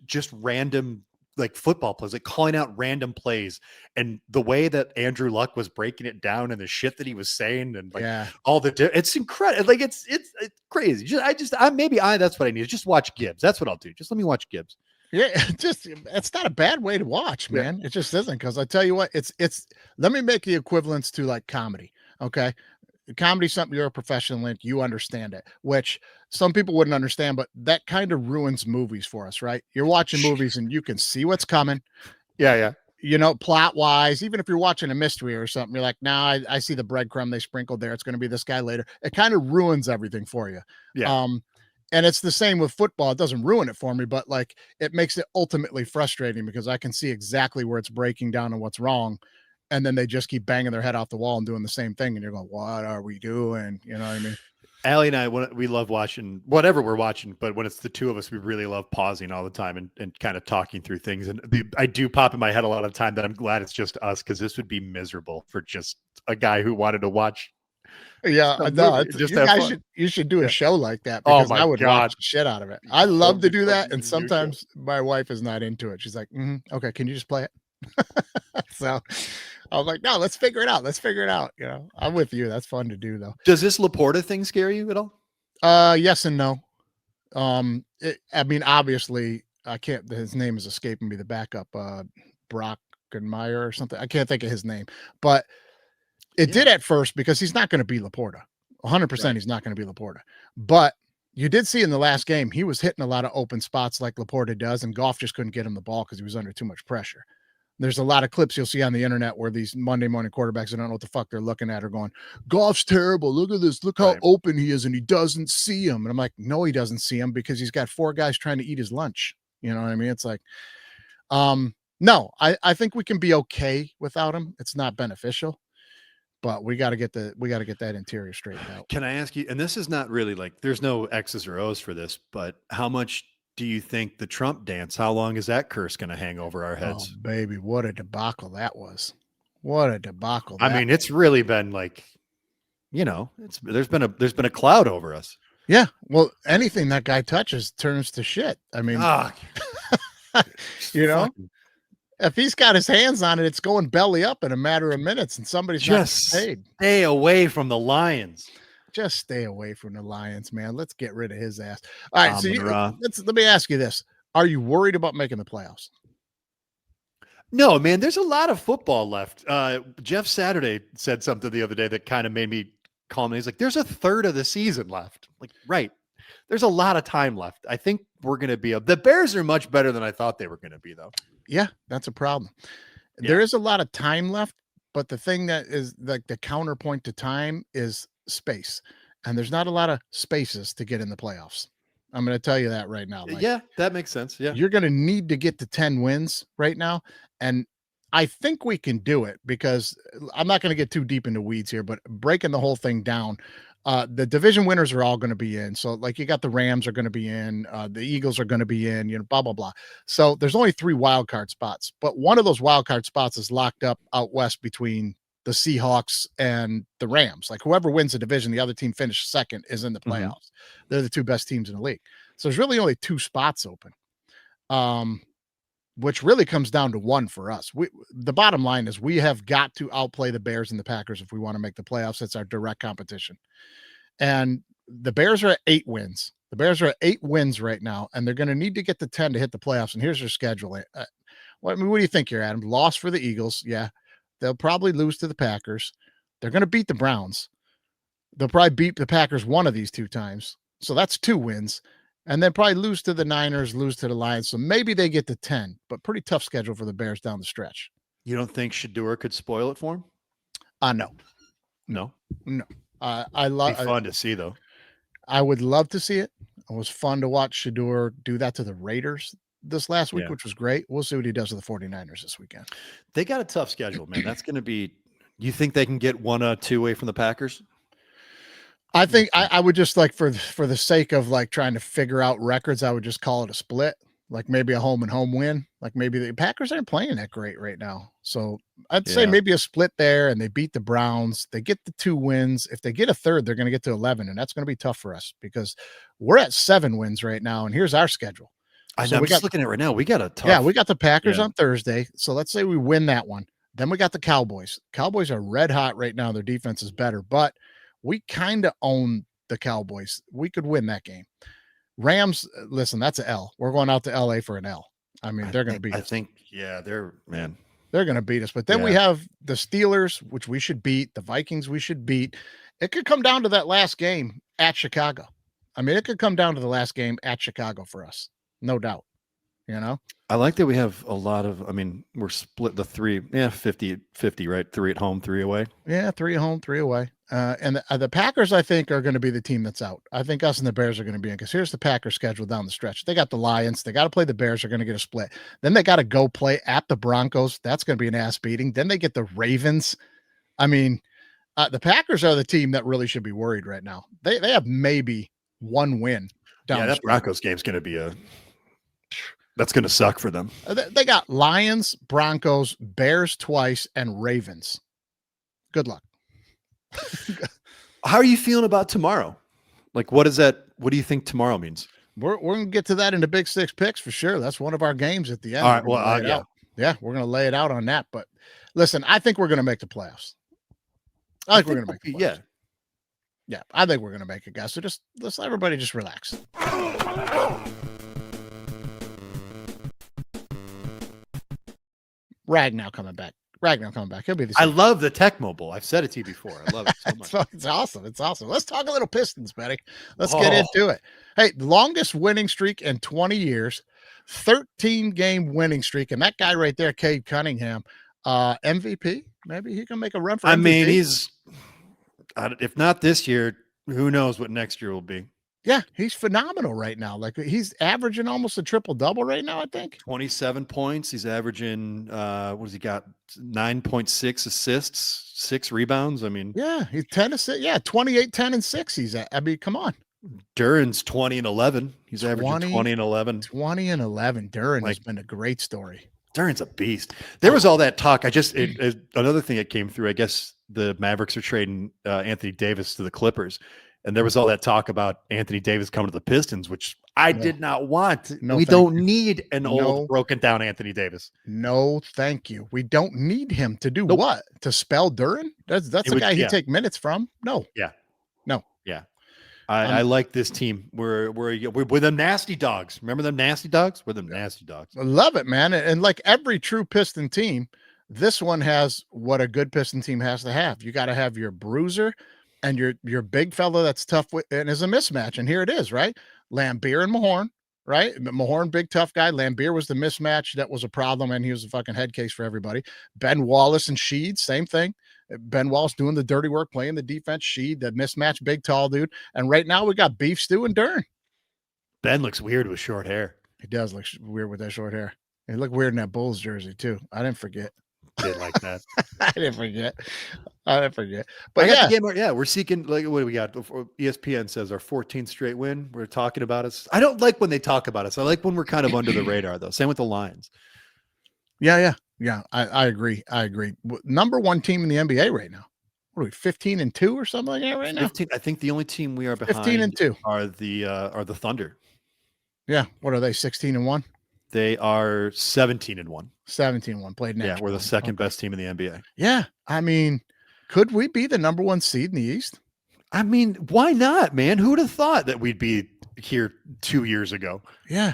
just random like football plays, like calling out random plays, and the way that Andrew Luck was breaking it down and the shit that he was saying, and like all the it's incredible. Like it's crazy. That's what I need. Just watch Gibbs. That's what I'll do. Just let me watch Gibbs. Yeah, it's not a bad way to watch, man. It just isn't, because I tell you what, it's let me make the equivalence to like comedy. Okay. Comedy, something you're a professional in, you understand it, which some people wouldn't understand, but that kind of ruins movies for us, right? You're watching movies and you can see what's coming. Yeah. You know, plot wise, even if you're watching a mystery or something, you're like, nah, I see the breadcrumb they sprinkled there. It's going to be this guy later. It kind of ruins everything for you. Yeah. And it's the same with football. It doesn't ruin it for me, but like it makes it ultimately frustrating because I can see exactly where it's breaking down and what's wrong. And then they just keep banging their head off the wall and doing the same thing. And you're going, what are we doing? You know what I mean? Allie and I, we love watching whatever we're watching, but when it's the two of us, we really love pausing all the time and kind of talking through things. And I do pop in my head a lot of time that I'm glad it's just us, because this would be miserable for just a guy who wanted to watch. Yeah, no, you should do a show like that, because I would watch the shit out of it. I love to do that. And sometimes my wife is not into it. She's like, okay, can you just play it? So I was like, no, let's figure it out. You know, I'm with you. That's fun to do though. Does this Laporta thing scare you at all? Yes and no. I mean, obviously I can't, his name is escaping me, the backup, Brock and Meyer or something. I can't think of his name, but it did at first, because he's not going to be Laporta. 100%. Right. He's not going to be Laporta, but you did see in the last game, he was hitting a lot of open spots like Laporta does, and Goff just couldn't get him the ball because he was under too much pressure. There's a lot of clips you'll see on the internet where these Monday morning quarterbacks, I don't know what the fuck they're looking at, are going, Goff's terrible. Look at this. Look how open he is, and he doesn't see him. And I'm like, no, he doesn't see him, because he's got 4 guys trying to eat his lunch. You know what I mean? It's like, no, I think we can be okay without him. It's not beneficial, but we got to get that interior straightened out. Can I ask you, and this is not really like, there's no X's or O's for this, but how much do you think the Trump dance, how long is that curse going to hang over our heads? Oh, baby, what a debacle that was. What a debacle. I mean, it's really been like, you know, there's been a cloud over us. Yeah. Well, anything that guy touches turns to shit. I mean, you know, if he's got his hands on it, it's going belly up in a matter of minutes, and somebody's just not paid. Stay away from the Lions. Just stay away from the Lions, man. Let's get rid of his ass. All right, so let me ask you this: are you worried about making the playoffs? No, man. There's a lot of football left. Jeff Saturday said something the other day that kind of made me calm. He's like, "There's a third of the season left." Like, right? There's a lot of time left. I think we're going to be the Bears are much better than I thought they were going to be, though. Yeah, that's a problem. Yeah. There is a lot of time left, but the thing that is like the counterpoint to time is space, and there's not a lot of spaces to get in the playoffs. I'm going to tell you that right now. Like, yeah, that makes sense. Yeah, you're going to need to get to 10 wins right now, and I think we can do it, because I'm not going to get too deep into weeds here, but breaking the whole thing down, the division winners are all going to be in. So like you got the Rams are going to be in, the Eagles are going to be in, you know, blah, blah, blah. So there's only 3 wild card spots, but one of those wild card spots is locked up out west between the Seahawks and the Rams. Like whoever wins the division, the other team finished second, is in the playoffs. They're the 2 best teams in the league. So there's really only 2 spots open, which really comes down to 1 for us. The bottom line is we have got to outplay the Bears and the Packers if we want to make the playoffs. It's our direct competition. And the Bears are at 8 wins. The Bears are at 8 wins right now, and they're going to need to get to 10 to hit the playoffs. And here's their schedule. What do you think here, Adam? Loss for the Eagles. Yeah. They'll probably lose to the Packers. They're going to beat the Browns. They'll probably beat the Packers one of these 2 times. So that's 2 wins. And then probably lose to the Niners, lose to the Lions. So maybe they get to 10, but pretty tough schedule for the Bears down the stretch. You don't think Shador could spoil it for him? No. No. I love. It'd be fun to see, though. I would love to see it. It was fun to watch Shador do that to the Raiders this last week, which was great. We'll see what he does with the 49ers this weekend. They got a tough schedule, man. That's going to be. You think they can get 1 or 2 away from the Packers? I think I would just like for the sake of like trying to figure out records, I would just call it a split. Like maybe a home and home win. Like maybe the Packers aren't playing that great right now. So I'd say maybe a split there, and they beat the Browns. They get the 2 wins. If they get a third, they're going to get to 11. And that's going to be tough for us because we're at 7 wins right now. And here's our schedule. I'm just looking at it right now. We got a tough. Yeah, we got the Packers yeah. on Thursday. So let's say we win that one. Then we got the Cowboys. Cowboys are red hot right now. Their defense is better, but we kind of own the Cowboys. We could win that game. Rams, listen, that's an L. We're going out to LA for an L. I mean, they're going to beat us. I think, yeah, they're going to beat us. But then we have the Steelers, which we should beat. The Vikings, we should beat. It could come down to that last game at Chicago. I mean, it could come down to the last game at Chicago for us. No doubt. You know? I like that we have a lot of, I mean, we're split the 50-50, right? 3 at home, 3 away. Yeah, 3 at home, 3 away. And the Packers, I think, are going to be the team that's out. I think us and the Bears are going to be in, because here's the Packers schedule down the stretch. They got the Lions. They got to play the Bears. They're going to get a split. Then they got to go play at the Broncos. That's going to be an ass beating. Then they get the Ravens. I mean, the Packers are the team that really should be worried right now. They have maybe one win down the that Broncos game's going to be that's going to suck for them. They got Lions, Broncos, Bears twice, and Ravens. Good luck. How are you feeling about tomorrow? Like, what do you think tomorrow means? We're going to get to that in the Big 6 picks for sure. That's one of our games at the end. All right. Well, yeah. Yeah, we're going to lay it out on that. But listen, I think we're going to make the playoffs. I think we're going to make the playoffs. Yeah. Yeah, I think we're going to make it, guys. So let's let everybody just relax. Ragnow coming back. He'll be the same. I love the Tech Mobile. I've said it to you before. I love it so much. It's awesome. It's awesome. Let's talk a little Pistons, Betty. Let's get into it. Hey, longest winning streak in 20 years, 13-game winning streak. And that guy right there, Cade Cunningham, MVP. Maybe he can make a run for MVP. I mean, he's, if not this year, who knows what next year will be. Yeah, he's phenomenal right now. Like, he's averaging almost a triple-double right now, I think. 27 points. He's averaging, what has he got? 9.6 assists, 6 rebounds. I mean, yeah, he's 10 assists. Yeah, 28, 10, and 6. He's at. I mean, come on. Duran's 20 and 11. He's averaging 20 and 11. 20 and 11. Duran has been a great story. Duran's a beast. There was all that talk. Another thing that came through, I guess the Mavericks are trading Anthony Davis to the Clippers. And there was all that talk about Anthony Davis coming to the Pistons, which I did not want. We don't need an old, broken down Anthony Davis. No, thank you. We don't need him to do what? To spell Duran? That's the guy he'd take minutes from. No. Yeah. No. Yeah. I like this team. We're the nasty dogs. Remember them nasty dogs? We're the nasty dogs. I love it, man. And like every true Piston team, this one has what a good Piston team has to have. You got to have your bruiser and your big fella that's tough and is a mismatch. And here it is, right? Lambeer and Mahorn, right? Mahorn, big tough guy. Lambeer was the mismatch that was a problem, and he was a fucking head case for everybody. Ben Wallace and Sheed, same thing. Ben Wallace doing the dirty work, playing the defense. Sheed, the mismatch, big tall dude. And right now we got Beef Stew and Duran. Ben looks weird with short hair. He does look weird with that short hair. He looked weird in that Bulls jersey too. I didn't forget. Did like that. I didn't forget. But we're seeking, like, what do we got? ESPN says our 14th straight win. We're talking about us. I don't like when they talk about us. I like when we're kind of under the radar, though. Same with the Lions. Yeah. I agree. Number one team in the NBA right now. What are we, 15-2 or something like that right now? 15. I think the only team we are behind 15-2 are the Thunder. Yeah. What are they? 16-1. They are 17-1. 17-1 played next. Yeah, we're the second best team in the NBA. Yeah, I mean, could we be the number one seed in the East? I mean, why not, man? Who would have thought that we'd be here 2 years ago? Yeah.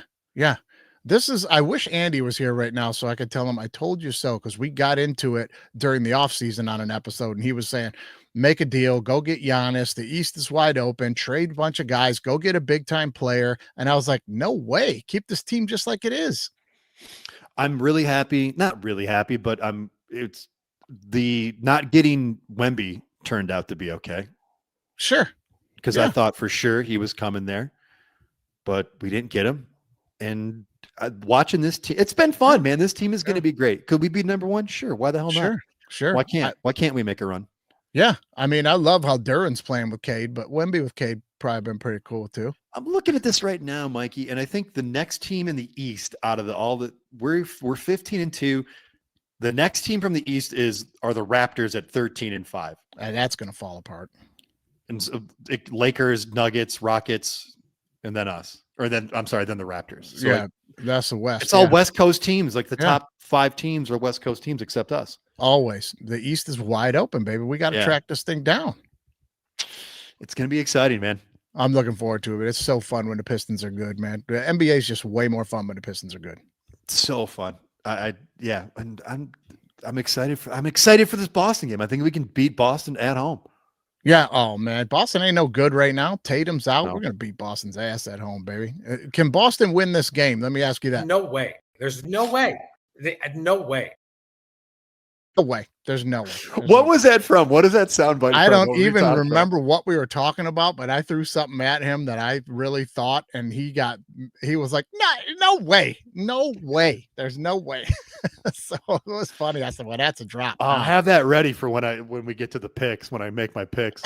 I wish Andy was here right now so I could tell him I told you so, because we got into it during the offseason on an episode, and he was saying, make a deal, go get Giannis. The East is wide open, trade a bunch of guys, go get a big-time player. And I was like, no way. Keep this team just like it is. I'm really happy. Not really happy, but it's the not getting Wemby turned out to be okay. Sure. Because I thought for sure he was coming there, but we didn't get him. And watching this team, it's been fun, man. This team is going to be great. Could we be number one? Sure. Why the hell not? Sure. Why can't we make a run? Yeah. I mean, I love how Duran's playing with Cade, but Wemby with Cade probably been pretty cool too. I'm looking at this right now, Mikey, and I think the next team in the East out of we're 15-2. The next team from the East are the Raptors at 13-5. And that's going to fall apart. And so Lakers, Nuggets, Rockets, and then us, or then I'm sorry, then the Raptors. So yeah, like, that's the West. it's all West Coast teams. Like the Yeah. top 5 teams are West Coast teams except us. Always. The East is wide open, baby. We got to Yeah. track this thing down. It's gonna be exciting, man. I'm looking forward to it. It's so fun when the Pistons are good, man. The NBA is just way more fun when the Pistons are good. It's so fun. Yeah, and I'm excited for this Boston game. I think we can beat Boston at home. Yeah. Oh man, Boston ain't no good right now. Tatum's out. No. We're gonna beat Boston's ass at home, baby. Can Boston win this game? Let me ask you that. No way. There's no way. No way. No way. There's no way. There's What no was that from? What is that soundbite? I from? don't What were we even talking remember what we were talking about, but I threw something at him that I really thought, and he was like, no way. No way. There's no way. So it was funny. I said, well, that's a drop. I'll have that ready for when we get to the picks, when I make my picks.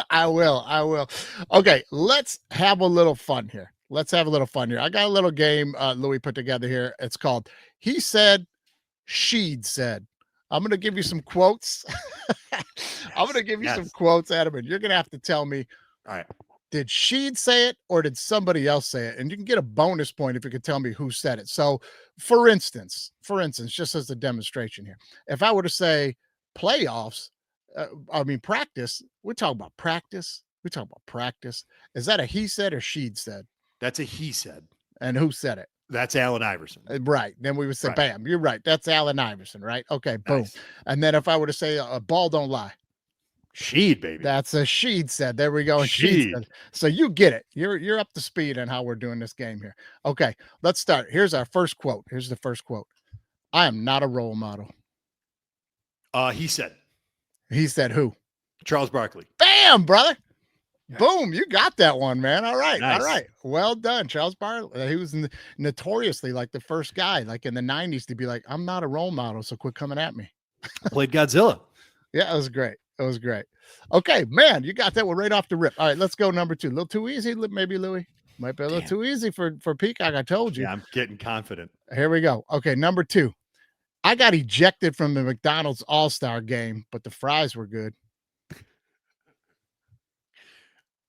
I will. Okay, let's have a little fun here. I got a little game Louis put together here. It's called He Said, She'd Said. I'm going to give you some quotes. I'm going to give you some quotes, Adam, and you're going to have to tell me, all right, did She'd say it or did somebody else say it? And you can get a bonus point if you can tell me who said it. So, for instance, just as a demonstration here, if I were to say playoffs, practice, we're talking about practice. Is that a he said or she'd said? that's a he said. And who said it? That's Allen Iverson. Right. Then we would say, Right. bam, you're right. That's Allen Iverson, right? Okay, boom. Nice. And then if I were to say a ball don't lie, Sheed, baby. that's a she'd said. There we go. And Sheed. said. So you get it. You're up to speed on how we're doing this game here. Okay, let's start. Here's our first quote. Here's the first quote. I am not a role model. He said. He said who? Charles Barkley. Bam, brother. Yes. Boom, you got that one, man. All right. Nice. All right. Well done. Charles Barkley. He was notoriously like the first guy, like in the 90s, to be like, I'm not a role model, so quit coming at me. Played Godzilla. Yeah, it was great. Okay, man, you got that one right off the rip. All right, let's go number 2. A little too easy, maybe, Louis. Might be a little too easy for Peacock. I told you. Yeah, I'm getting confident. Here we go. Okay, number 2. I got ejected from the McDonald's All-Star game, but the fries were good.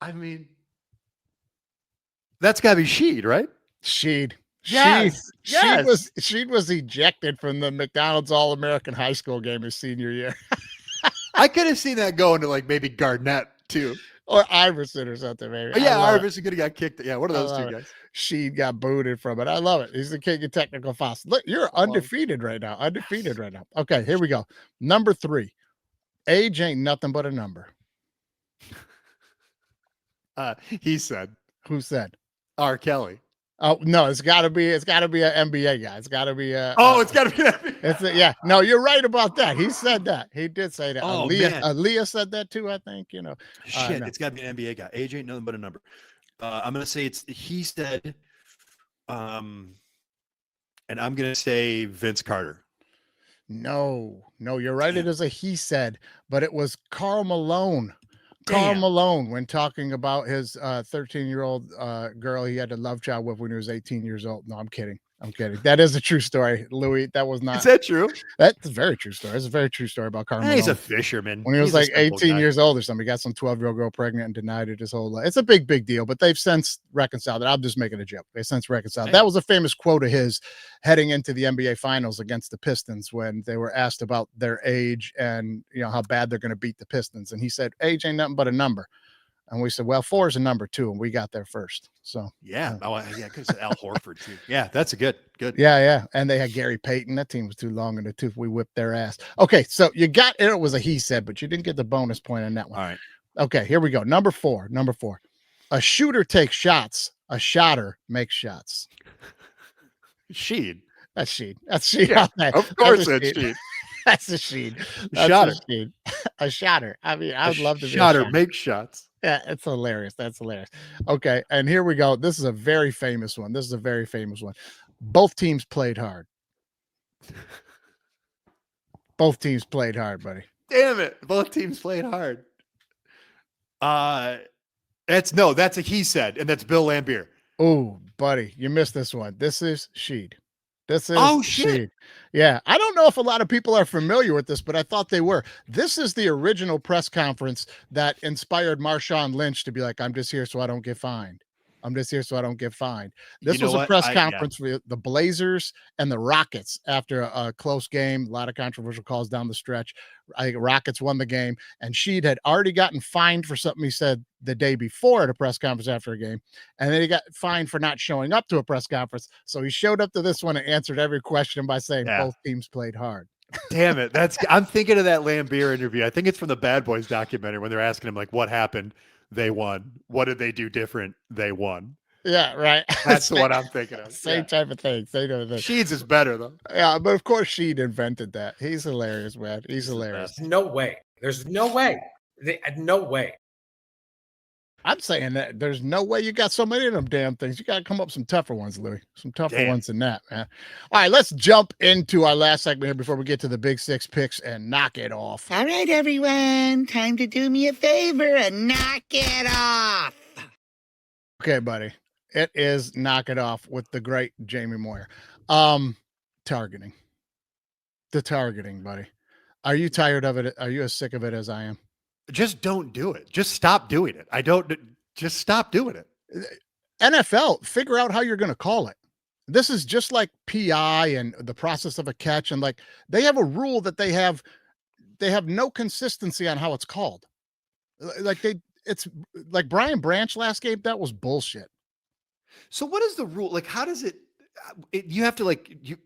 I mean, that's got to be Sheed, right? Sheed. Yes. She was ejected from the McDonald's All-American High School game his senior year. I could have seen that going to like maybe Garnett too. Or Iverson or something, maybe. Oh, yeah, Iverson could have got kicked. Yeah, one of those two guys. Sheed got booted from it. I love it. He's the king of technical fouls. Look, you're undefeated right now. Okay, here we go. Number 3. Age ain't nothing but a number. He said. Who said? R. Kelly. Oh no, it's got to be an NBA guy. It's got to be a. It's got to be. Yeah. No, you're right about that. He said that. He did say that. Oh, man. Aaliyah said that too. I think Shit, no. it's got to be an NBA guy. Age ain't nothing but a number. I'm gonna say he said. And I'm gonna say Vince Carter. No, you're right. It is a he said, but it was Karl Malone. Damn. Karl Malone, when talking about his 13-year-old girl he had a love child with when he was 18 years old. No, I'm kidding. That is a true story, Louis. That was not. Is that true? That's a very true story. It's a very true story about Karl Malone. He's a fisherman. When he was like 18 years old or something, he got some 12-year-old girl pregnant and denied it his whole life. It's a big deal, but they've since reconciled it. I'm just making a joke. They since reconciled. That was a famous quote of his heading into the NBA Finals against the Pistons when they were asked about their age and how bad they're going to beat the Pistons. And he said, age ain't nothing but a number. And we said, well, 4 is a number 2, and we got there first. So yeah. I could have said Al Horford too. Yeah, that's a good. Yeah. And they had Gary Payton. That team was too long in the tooth. We whipped their ass. Okay, so you got it. It was a he said, but you didn't get the bonus point on that one. All right. Okay, here we go. Number 4. A shooter takes shots. A shotter makes shots. Sheed. That's Sheed. Yeah, of course that's Sheed. That's a Sheed. A shotter. I mean, I would love to be a shotter. Make shots. Yeah, it's hilarious. That's hilarious. Okay, and here we go. This is a very famous one. Both teams played hard. Both teams played hard, buddy. Damn it. Both teams played hard. That's a he said, and that's Bill Lambier. Oh, buddy, you missed this one. This is Sheed. This is shit. Yeah. I don't know if a lot of people are familiar with this, but I thought they were. This is the original press conference that inspired Marshawn Lynch to be like, I'm just here so I don't get fined. I'm just here so I don't get fined. This You know was a what? press Yeah. conference for the Blazers and the Rockets after a close game. A lot of controversial calls down the stretch. I think Rockets won the game, and Sheed had already gotten fined for something he said the day before at a press conference after a game, and then he got fined for not showing up to a press conference. So he showed up to this one and answered every question by saying both teams played hard. Damn it. I'm thinking of that Lambeer interview. I think it's from the Bad Boys documentary when they're asking him, like, what happened? They won. What did they do different? They won. Yeah, right. That's the one I'm thinking of. Same type of thing. Same type of thing. Sheeds is better, though. Yeah, but of course Sheed invented that. He's hilarious, man. He's hilarious. No way. There's no way. No way. I'm saying that there's no way you got so many of them damn things. You got to come up with some tougher ones, Louis. Some tougher ones than that, man. All right, let's jump into our last segment here before we get to the Big Six picks and knock it off. All right, everyone. Time to do me a favor and knock it off. Okay, buddy. It is knock it off with the great Jamie Moyer. Targeting. The targeting, buddy. Are you tired of it? Are you as sick of it as I am? Just don't do it. Just stop doing it. Just stop doing it. NFL, figure out how you're going to call it. This is just like PI and the process of a catch. And like, they have a rule that they have no consistency on how it's called. It's like Brian Branch last game. That was bullshit. So what is the rule? Like, how does it, you have to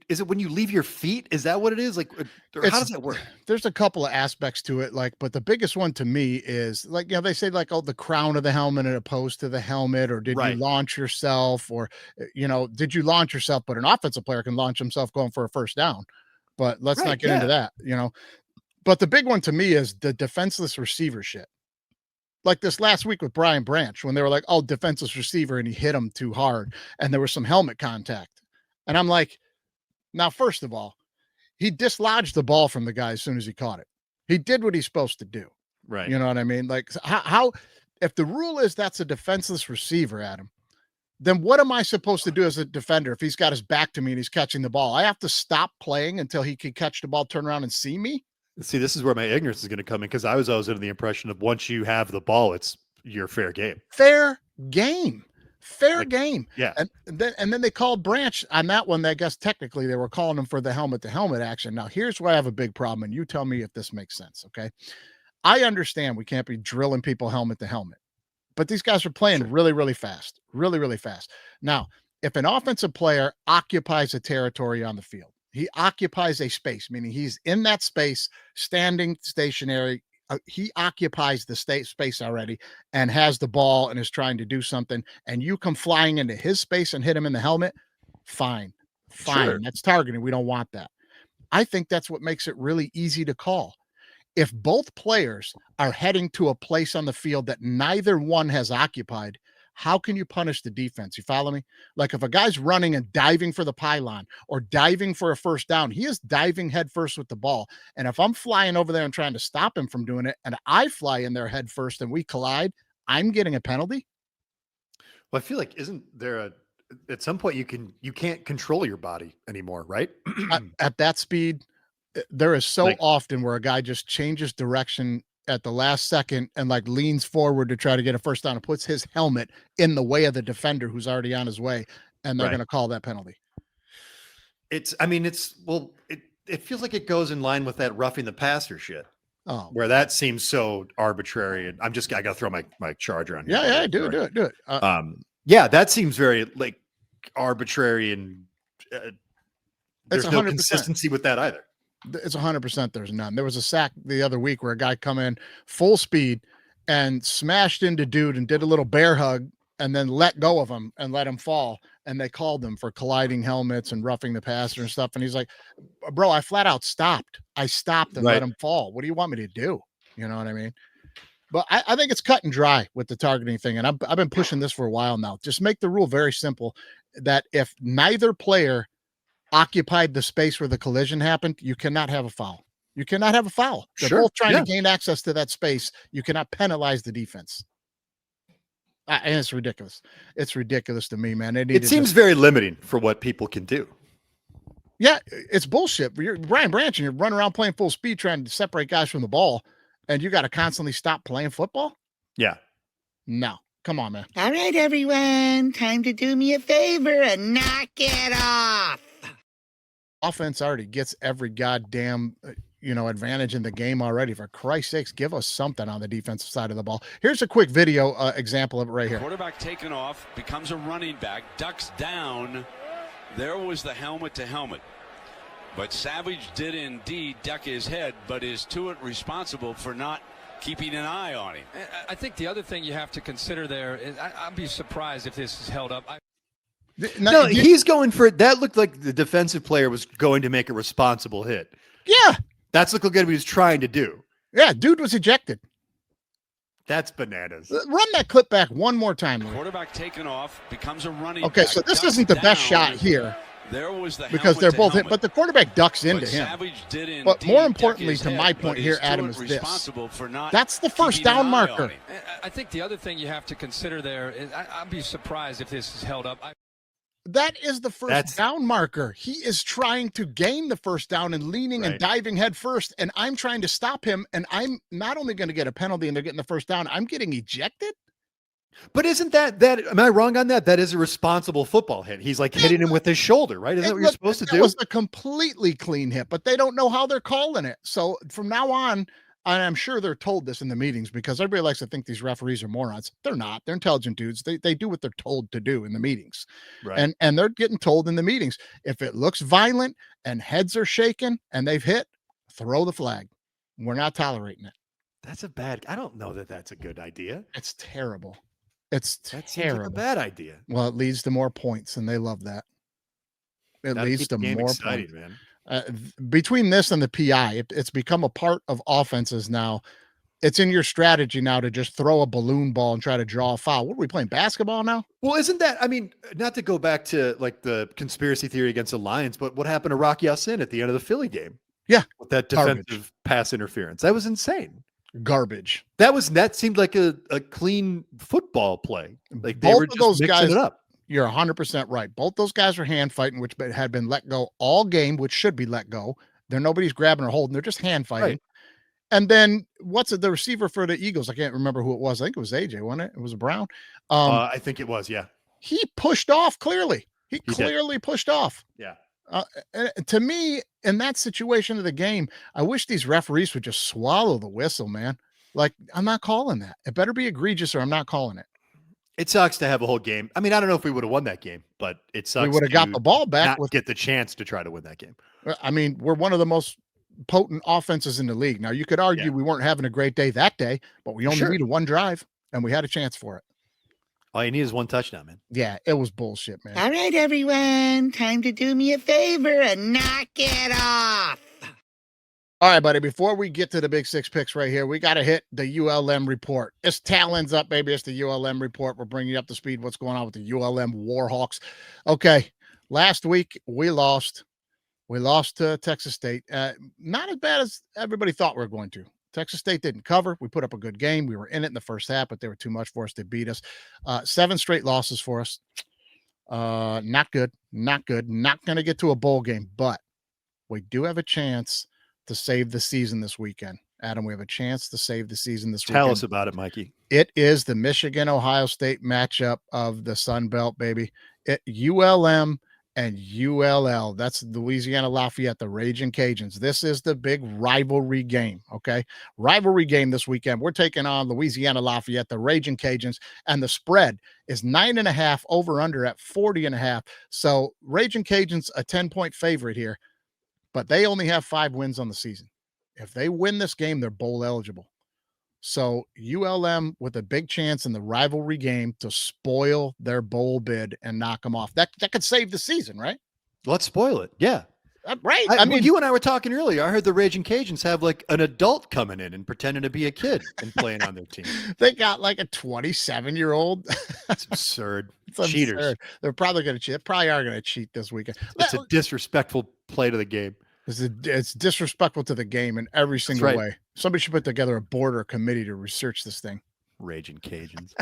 is it when you leave your feet? Is that what it is? Like, or how does that work? There's a couple of aspects to it. But the biggest one to me is they say the crown of the helmet as opposed to the helmet, or did you launch yourself, or, did you launch yourself? But an offensive player can launch himself going for a first down, but let's not get into that, but the big one to me is the defenseless receiver shit. Like this last week with Brian Branch, when they were like, oh, defenseless receiver, and he hit him too hard, and there was some helmet contact. And I'm like, now, first of all, he dislodged the ball from the guy as soon as he caught it. He did what he's supposed to do. Right. You know what I mean? Like, how if the rule is that's a defenseless receiver, Adam, then what am I supposed to do as a defender if he's got his back to me and he's catching the ball? I have to stop playing until he can catch the ball, turn around and see me? See, this is where my ignorance is going to come in, because I was always under the impression of once you have the ball, it's your fair game. Fair game. Yeah. And then they called Branch on that one. I guess technically they were calling him for the helmet to helmet action. Now, here's where I have a big problem, and you tell me if this makes sense, okay? I understand we can't be drilling people helmet to helmet, but these guys are playing really, really fast. Really, really fast. Now, if an offensive player occupies a territory on the field, he occupies a space, meaning he's in that space, standing stationary. He occupies the space already and has the ball and is trying to do something, and you come flying into his space and hit him in the helmet. Fine. Sure. That's targeting. We don't want that. I think that's what makes it really easy to call. If both players are heading to a place on the field that neither one has occupied, how can you punish the defense? You follow me? Like if a guy's running and diving for the pylon or diving for a first down, he is diving head first with the ball. And if I'm flying over there and trying to stop him from doing it, and I fly in there head first and we collide, I'm getting a penalty. Well, I feel like at some point you can't control your body anymore, right? At that speed, there is so often where a guy just changes direction at the last second and leans forward to try to get a first down and puts his helmet in the way of the defender who's already on his way, and they're going to call that penalty. It feels like it goes in line with that roughing the passer shit. Oh, where that seems so arbitrary, and I got to throw my charger on here. Yeah, do it. That seems very arbitrary, and there's no 100%. consistency with that either. It's 100%. There's none. There was a sack the other week where a guy come in full speed and smashed into dude and did a little bear hug and then let go of him and let him fall. And they called him for colliding helmets and roughing the passer and stuff. And he's like, bro, I flat out stopped. I stopped and let him fall. What do you want me to do? You know what I mean? But I think it's cut and dry with the targeting thing. And I've been pushing this for a while now. Just make the rule very simple that if neither player occupied the space where the collision happened, you cannot have a foul. You cannot have a foul. They're both trying to gain access to that space. You cannot penalize the defense. And it's ridiculous. It's ridiculous to me, man. It seems very limiting for what people can do. Yeah, it's bullshit. You're Brian Branch and you're running around playing full speed trying to separate guys from the ball, and you got to constantly stop playing football? Yeah. No. Come on, man. All right, everyone. Time to do me a favor and knock it off. Offense already gets every goddamn advantage in the game already. For Christ's sakes, give us something on the defensive side of the ball. Here's a quick video example of it right here. Quarterback taken off, becomes a running back, ducks down. There was the helmet to helmet. But Savage did indeed duck his head, but is Tuitt responsible for not keeping an eye on him? I think the other thing you have to consider there is I'd be surprised if this is held up. No, he's going for it. That looked like the defensive player was going to make a responsible hit. Yeah. That's looked like what he was trying to do. Yeah, dude was ejected. That's bananas. Run that clip back one more time. Quarterback taken off, becomes a running Okay, back, so this ducks isn't the best down. shot here. There was the Because helmet they're to both hit, helmet. but the quarterback ducks into But him. Savage did But more indeed duck importantly, his to head, my but point here, is Adam, Tuitt is this. responsible for not That's the first keeping down an eye on marker. him? I think the other thing you have to consider there is I'd be surprised if this is held up. That is the first down marker. He is trying to gain the first down and leaning and diving head first, and I'm trying to stop him, and I'm not only going to get a penalty and they're getting the first down, I'm getting ejected. But isn't that am I wrong on that? That is a responsible football hit. He's like hitting him with his shoulder, right? Isn't that what you're supposed to do? It was a completely clean hit, but they don't know how they're calling it. So from now on, and I'm sure they're told this in the meetings because everybody likes to think these referees are morons. They're not. They're intelligent dudes. They do what they're told to do in the meetings. Right. And they're getting told in the meetings, if it looks violent and heads are shaking and they've hit, throw the flag. We're not tolerating it. That's a bad. I don't know that that's a good idea. It's terrible. It's That seems terrible. like a bad idea. Well, it leads to more points, and they love that. It Gotta leads keep to the game more excited, points. man. Between this and the PI, it's become a part of offenses now. It's in your strategy now to just throw a balloon ball and try to draw a foul. What are we playing, basketball now? Well, isn't that? I mean, not to go back to like the conspiracy theory against the Lions, but what happened to Rocky Ya-Sin at the end of the Philly game? Yeah, with that defensive pass interference, that was insane. Garbage. That seemed like a clean football play. Like they Both were of just those mixing guys, it up. You're 100% right. Both those guys were hand fighting, which had been let go all game, which should be let go. Nobody's grabbing or holding. They're just hand fighting. Right. And then the receiver for the Eagles? I can't remember who it was. I think it was AJ, wasn't it? It was Brown. I think it was. Yeah. He pushed off clearly. He did. clearly pushed off. Yeah. To me, in that situation of the game, I wish these referees would just swallow the whistle, man. Like, I'm not calling that. It better be egregious or I'm not calling it. It sucks to have a whole game. I mean, I don't know if we would have won that game, but it sucks. We would have got the ball back. Get the chance to try to win that game. I mean, we're one of the most potent offenses in the league. Now, you could argue we weren't having a great day that day, but we only needed one drive and we had a chance for it. All you need is one touchdown, man. Yeah, it was bullshit, man. All right, everyone. Time to do me a favor and knock it off. All right, buddy, before we get to the big six picks right here, we got to hit the ULM report. It's talons up, baby. It's the ULM report. We're bringing you up to speed what's going on with the ULM Warhawks. Okay, last week we lost. We lost to Texas State. Not as bad as everybody thought we were going to. Texas State didn't cover. We put up a good game. We were in it in the first half, but they were too much for us. They beat us. 7 straight losses for us. Not good. Not good. Not going to get to a bowl game, but we do have a chance to save the season this weekend. Adam, we have a chance to save the season this weekend. Tell us about it, Mikey. It is the Michigan-Ohio State matchup of the Sun Belt, baby. ULM and ULL. That's Louisiana Lafayette, the Raging Cajuns. This is the big rivalry game, okay? Rivalry game this weekend. We're taking on Louisiana Lafayette, the Raging Cajuns, and the spread is 9.5 over under at 40.5. So Raging Cajuns, a 10-point favorite here, but they only have 5 wins on the season. If they win this game, they're bowl eligible. So ULM with a big chance in the rivalry game to spoil their bowl bid and knock them off. That could save the season, right? Let's spoil it. Yeah. Right. I mean, you and I were talking earlier. I heard the Raging Cajuns have like an adult coming in and pretending to be a kid and playing on their team. They got like a 27-year-old. That's absurd. It's Cheaters. absurd. They're probably going to cheat. They probably are going to cheat this weekend. It's a disrespectful play to the game. It's disrespectful to the game in every single way. Somebody should put together a board or a committee to research this thing. Raging Cajuns.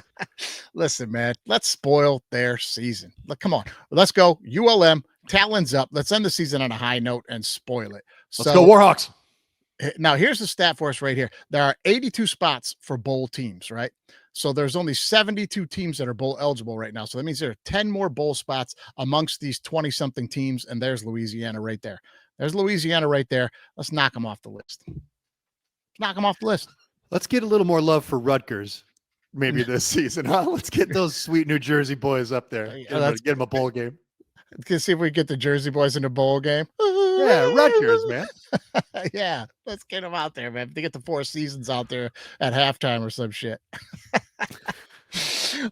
Listen, man, let's spoil their season. Come on. Let's go. ULM, talons up. Let's end the season on a high note and spoil it. Let's go Warhawks. Now, here's the stat for us right here. There are 82 spots for bowl teams, right? So there's only 72 teams that are bowl eligible right now. So that means there are 10 more bowl spots amongst these 20-something teams, and there's Louisiana right there. There's Louisiana right there. Let's knock them off the list. Knock them off the list. Let's get a little more love for Rutgers maybe this season, huh? Let's get those sweet New Jersey boys up there. Get them a bowl game. Let's see if we get the Jersey boys in a bowl game. Yeah, Rutgers, man. Yeah, let's get them out there, man. They get the Four Seasons out there at halftime or some shit.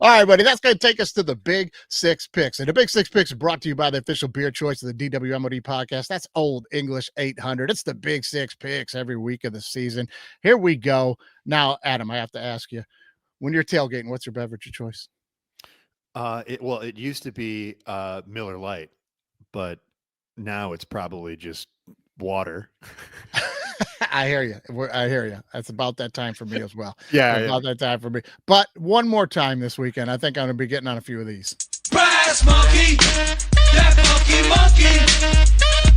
All right, buddy. That's going to take us to the Big Six Picks. And the Big Six Picks are brought to you by the official beer choice of the DWMOD podcast. That's Old English 800. It's the Big Six Picks every week of the season. Here we go. Now, Adam, I have to ask you, when you're tailgating, what's your beverage of choice? It used to be Miller Lite, but now it's probably just water. I hear you. I hear you. That's about that time for me as well. About that time for me. But one more time this weekend, I think I'm going to be getting on a few of these. Brass monkey, that monkey,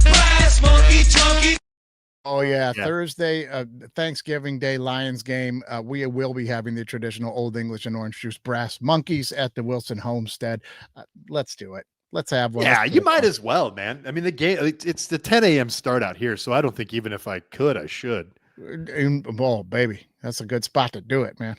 brass monkey, chunky. Oh, yeah. Thursday, Thanksgiving Day Lions game. We will be having the traditional Old English and orange juice brass monkeys at the Wilson Homestead. Let's do it. Let's have one. Yeah, you might as well, man. I mean, the game, it's the 10 a.m. start out here, so I don't think even if I could, I should. Oh, baby. That's a good spot to do it, man.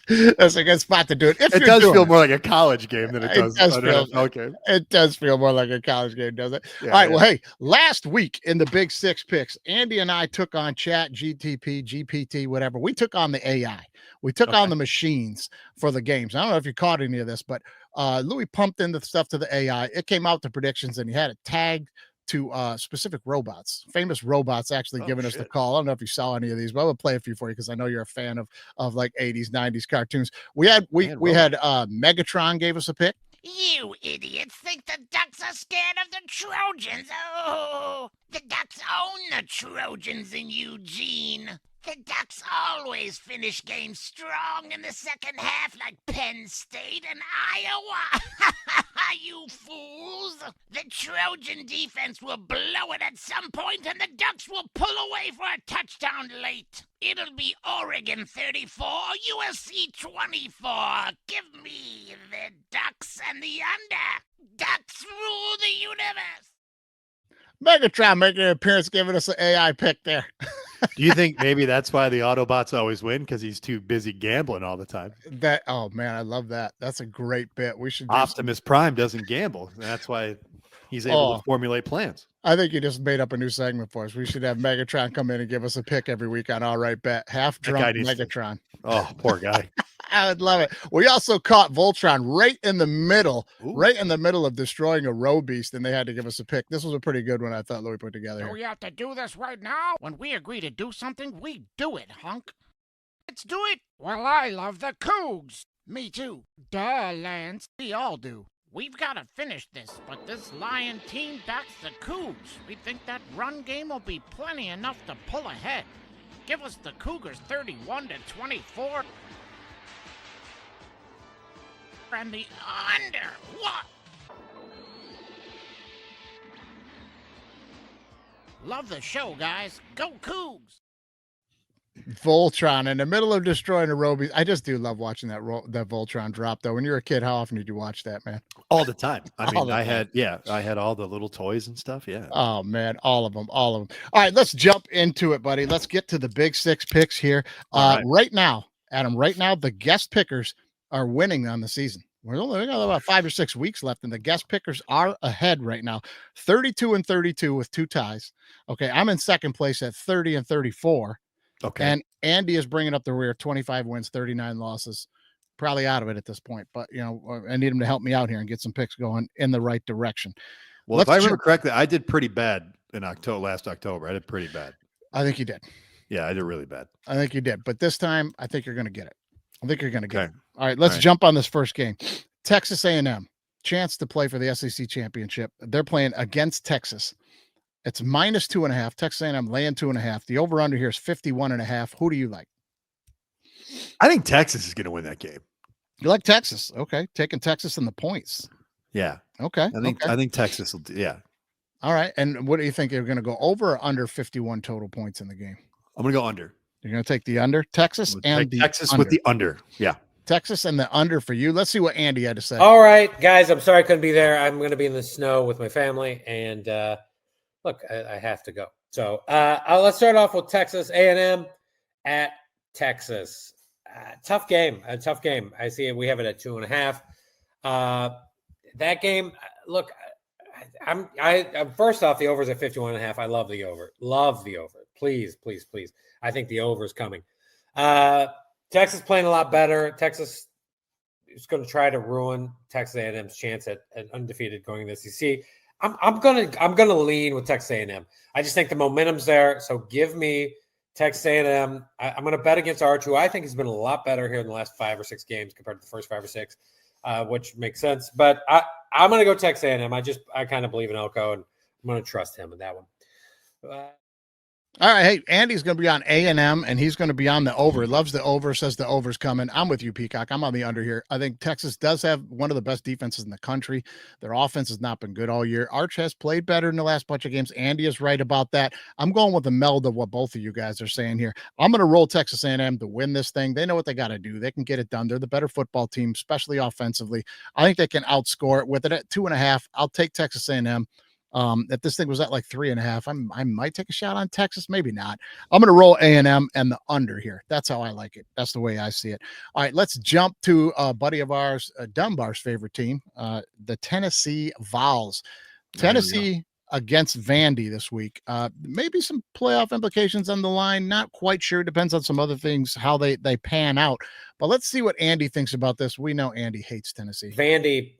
That's a good spot to do it. It does feel more like a college game than it does. Okay. It does feel more like a college game, does it? Yeah, all right. Well, hey, last week in the Big Six Picks, Andy and I took on Chat, GTP, GPT, whatever. We took on the AI. We took on the machines for the games. I don't know if you caught any of this, but Louis pumped in the stuff to the AI. It came out the predictions, and he had it tagged to specific robots, famous robots actually giving us the call. I don't know if you saw any of these, but I will play a few for you because I know you're a fan of like 80s, 90s cartoons. We had Megatron gave us a pick. You idiots think the Ducks are scared of the Trojans. Oh, the Ducks own the Trojans in Eugene. The Ducks always finish games strong in the second half like Penn State and Iowa. You fools. The Trojan defense will blow it at some point and the Ducks will pull away for a touchdown late. It'll be Oregon 34, USC 24. Give me the Ducks and the under. Ducks rule the universe. Megatron making an appearance, giving us an AI pick there. Do you think maybe that's why the Autobots always win? Because he's too busy gambling all the time. Oh man, I love that. That's a great bit. We should. Optimus Prime doesn't gamble. That's why he's able to formulate plans. I think you just made up a new segment for us. We should have Megatron come in and give us a pick every week on All Right Bet. Half drunk Megatron. Oh, poor guy. I would love it. We also caught Voltron right in the middle of destroying a road beast, and they had to give us a pick. This was a pretty good one, I thought Louis put together. Do we have to do this right now? When we agree to do something, we do it, hunk. Let's do it. Well, I love the Cougs. Me too. Duh, Lance. We all do. We've got to finish this, but this Lion team backs the Cougs. We think that run game will be plenty enough to pull ahead. Give us the Cougars 31-24. And the under. What? Love the show, guys. Go Cougs. Voltron in the middle of destroying a road beast. I just do love watching that Voltron drop, though. When you were a kid, how often did you watch that, man? All the time. I mean, I had all the little toys and stuff. Yeah. Oh man, all of them. All right, let's jump into it, buddy. Let's get to the Big Six Picks here. Right now, Adam. Right now, the guest pickers are winning on the season. We got about 5 or 6 weeks left, and the guest pickers are ahead right now, 32-32 with 2 ties. Okay, I'm in second place at 30-34. Okay, and Andy is bringing up the rear, 25 wins, 39 losses. Probably out of it at this point, but I need him to help me out here and get some picks going in the right direction. Well, if I remember correctly, I did pretty bad in last October. I did pretty bad. I think you did. Yeah, I did really bad. I think you did, but this time I think you're going to get it. I think you're going to get it. All right, let's jump on this first game. Texas A&M, chance to play for the SEC championship. They're playing against Texas. It's -2.5. Texas A&M laying 2.5. The over-under here is 51.5. Who do you like? I think Texas is going to win that game. You like Texas? Okay, taking Texas in the points. Yeah. Okay. I think Texas will. Yeah. All right. And what do you think? You're going to go over or under 51 total points in the game? I'm going to go under. You're going to take the under, Texas and the Texas under. with the under. Yeah. Texas and the under for you. Let's see what Andy had to say. All right, guys, I'm sorry I couldn't be there. I'm going to be in the snow with my family, and look, I have to go. So let's start off with Texas A&M at Texas. Tough game. A tough game. I see it. We have it at 2.5. That game, look, I'm first off, the over's at 51.5. I love the over. Love the over. Please, please, please. I think the over is coming. Texas playing a lot better. Texas is going to try to ruin Texas A&M's chance at undefeated going to the SEC. I'm gonna lean with Texas A&M. I just think the momentum's there. So give me Texas A&M. I'm going to bet against Arch, who I think has been a lot better here in the last 5 or 6 games compared to the first 5 or 6, which makes sense. But I'm going to go Texas A&M. I kind of believe in Elko, and I'm going to trust him in that one. All right, hey, Andy's going to be on A&M, and he's going to be on the over. Loves the over, says the over's coming. I'm with you, Peacock. I'm on the under here. I think Texas does have one of the best defenses in the country. Their offense has not been good all year. Arch has played better in the last bunch of games. Andy is right about that. I'm going with the meld of what both of you guys are saying here. I'm going to roll Texas A&M to win this thing. They know what they got to do. They can get it done. They're the better football team, especially offensively. I think they can outscore it with it at 2.5. I'll take Texas A&M. If this thing was at like 3.5, I might take a shot on Texas, maybe not. I'm going to roll A&M and the under here. That's how I like it. That's the way I see it. All right, let's jump to a buddy of ours, Dunbar's favorite team, the Tennessee Vols. Tennessee against Vandy this week. Maybe some playoff implications on the line. Not quite sure. Depends on some other things, how they pan out. But let's see what Andy thinks about this. We know Andy hates Tennessee. Vandy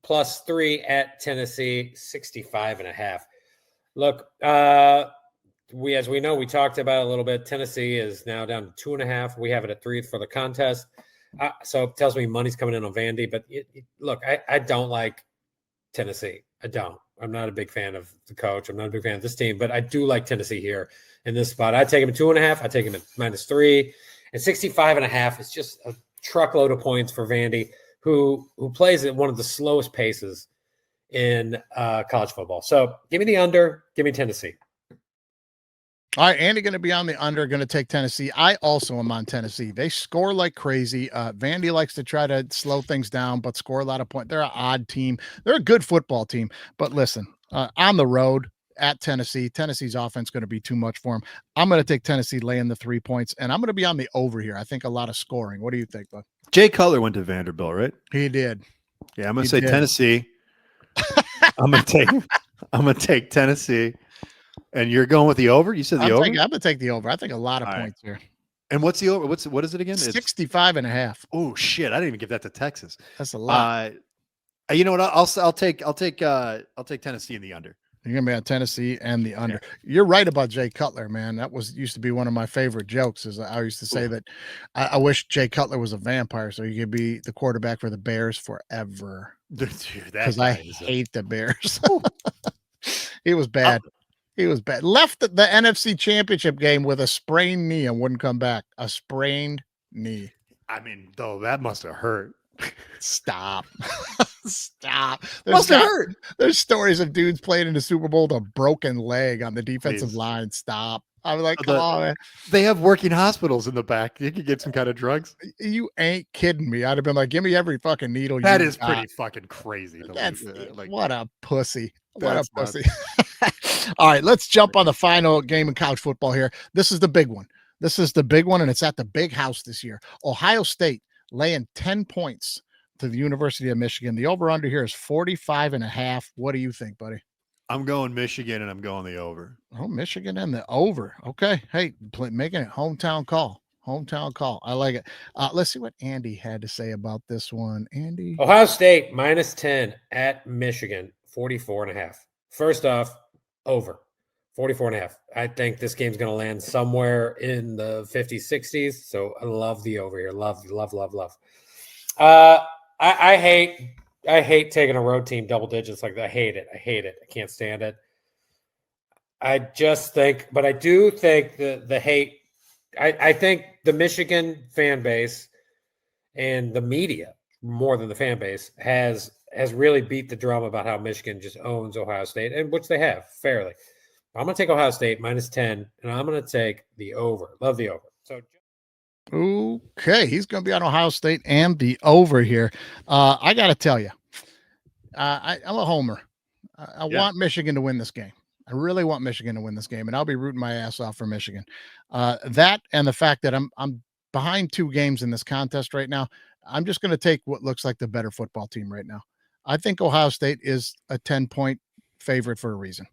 +3 at Tennessee, 65.5. Look, as we know, we talked about it a little bit. Tennessee is now down to 2.5. We have it at 3 for the contest. So it tells me money's coming in on Vandy. But look, I don't like Tennessee. I don't. I'm not a big fan of the coach. I'm not a big fan of this team. But I do like Tennessee here in this spot. I take him at 2.5. I take him at -3. And 65.5 is just a truckload of points for Vandy, who plays at one of the slowest paces in college football. So give me the under, give me Tennessee. All right, Andy going to be on the under, going to take Tennessee. I also am on Tennessee. They score like crazy. Vandy likes to try to slow things down, but score a lot of points. They're an odd team. They're a good football team. But listen, on the road at Tennessee, Tennessee's offense is going to be too much for them. I'm going to take Tennessee laying the 3 points, and I'm going to be on the over here. I think a lot of scoring. What do you think, bud? Jay Cutler went to Vanderbilt, right? He did. Yeah, I'm going to say Tennessee. I'm going to take Tennessee. And you're going with the over? You said the over? I'm going to take the over. I think a lot of points here. And what's the over? What is it again? 65.5. Oh shit! I didn't even give that to Texas. That's a lot. You know what? I'll take Tennessee in the under. You're gonna be on Tennessee and the under. Yeah. You're right about Jay Cutler, man. That used to be one of my favorite jokes. Is I used to say that I wish Jay Cutler was a vampire so he could be the quarterback for the Bears forever. Because I hate the Bears. He was bad. He was bad. Left the NFC Championship game with a sprained knee and wouldn't come back. A sprained knee. I mean, though, that must have hurt. Stop. Stop. Must have hurt. There's stories of dudes playing in the Super Bowl with a broken leg on the defensive line. Stop. I'm like, come on, man. They have working hospitals in the back. You could get some kind of drugs. You ain't kidding me. I'd have been like, give me every fucking needle. That is pretty fucking crazy. What a pussy. What a pussy. All right, let's jump on the final game in college football here. This is the big one. And it's at the big house this year. Ohio State laying 10 points to the University of Michigan. The over-under here is 45.5. What do you think, buddy? I'm going Michigan, and I'm going the over. Oh, Michigan and the over. Okay. Hey, making it hometown call. I like it. Let's see what Andy had to say about this one. Andy. Ohio State -10 at Michigan, 44.5. First off, over 44.5. I think this game's going to land somewhere in the 50s, 60s. So I love the over here. Love. I hate taking a road team double digits like that. I hate it. I can't stand it. I do think the hate. I think the Michigan fan base and the media, more than the fan base, has really beat the drum about how Michigan just owns Ohio State, and which they have fairly. I'm going to take Ohio State -10, and I'm going to take the over. Love the over. So Okay, he's going to be on Ohio State and the over here. I got to tell you, I'm a homer. I want Michigan to win this game. I really want Michigan to win this game, and I'll be rooting my ass off for Michigan. That and the fact that I'm behind 2 games in this contest right now, I'm just going to take what looks like the better football team right now. I think Ohio State is a 10-point favorite for a reason.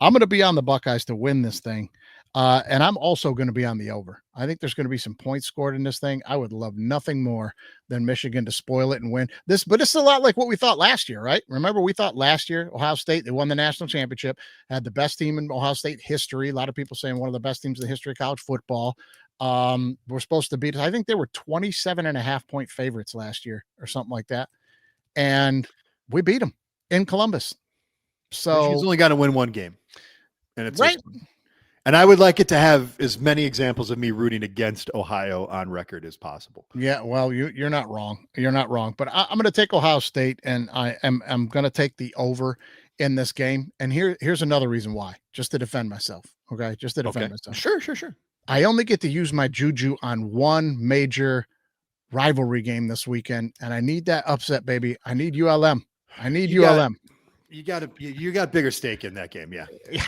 I'm going to be on the Buckeyes to win this thing. And I'm also going to be on the over. I think there's going to be some points scored in this thing. I would love nothing more than Michigan to spoil it and win this. But it's a lot like what we thought last year, right? Remember, we thought last year, Ohio State, they won the national championship, had the best team in Ohio State history. A lot of people saying one of the best teams in the history of college football. We're supposed to beat, I think they were 27.5-point favorites last year or something like that. And we beat them in Columbus. So Michigan's only got to win 1 game. And it's right. And I would like it to have as many examples of me rooting against Ohio on record as possible. Yeah, well, you're not wrong. You're not wrong. But I'm going to take Ohio State, and I'm going to take the over in this game. And here's another reason why, just to defend myself. Okay, just to defend myself. Sure. I only get to use my juju on one major rivalry game this weekend, and I need that upset, baby. I need ULM. I need ULM. You got bigger stake in that game, yeah.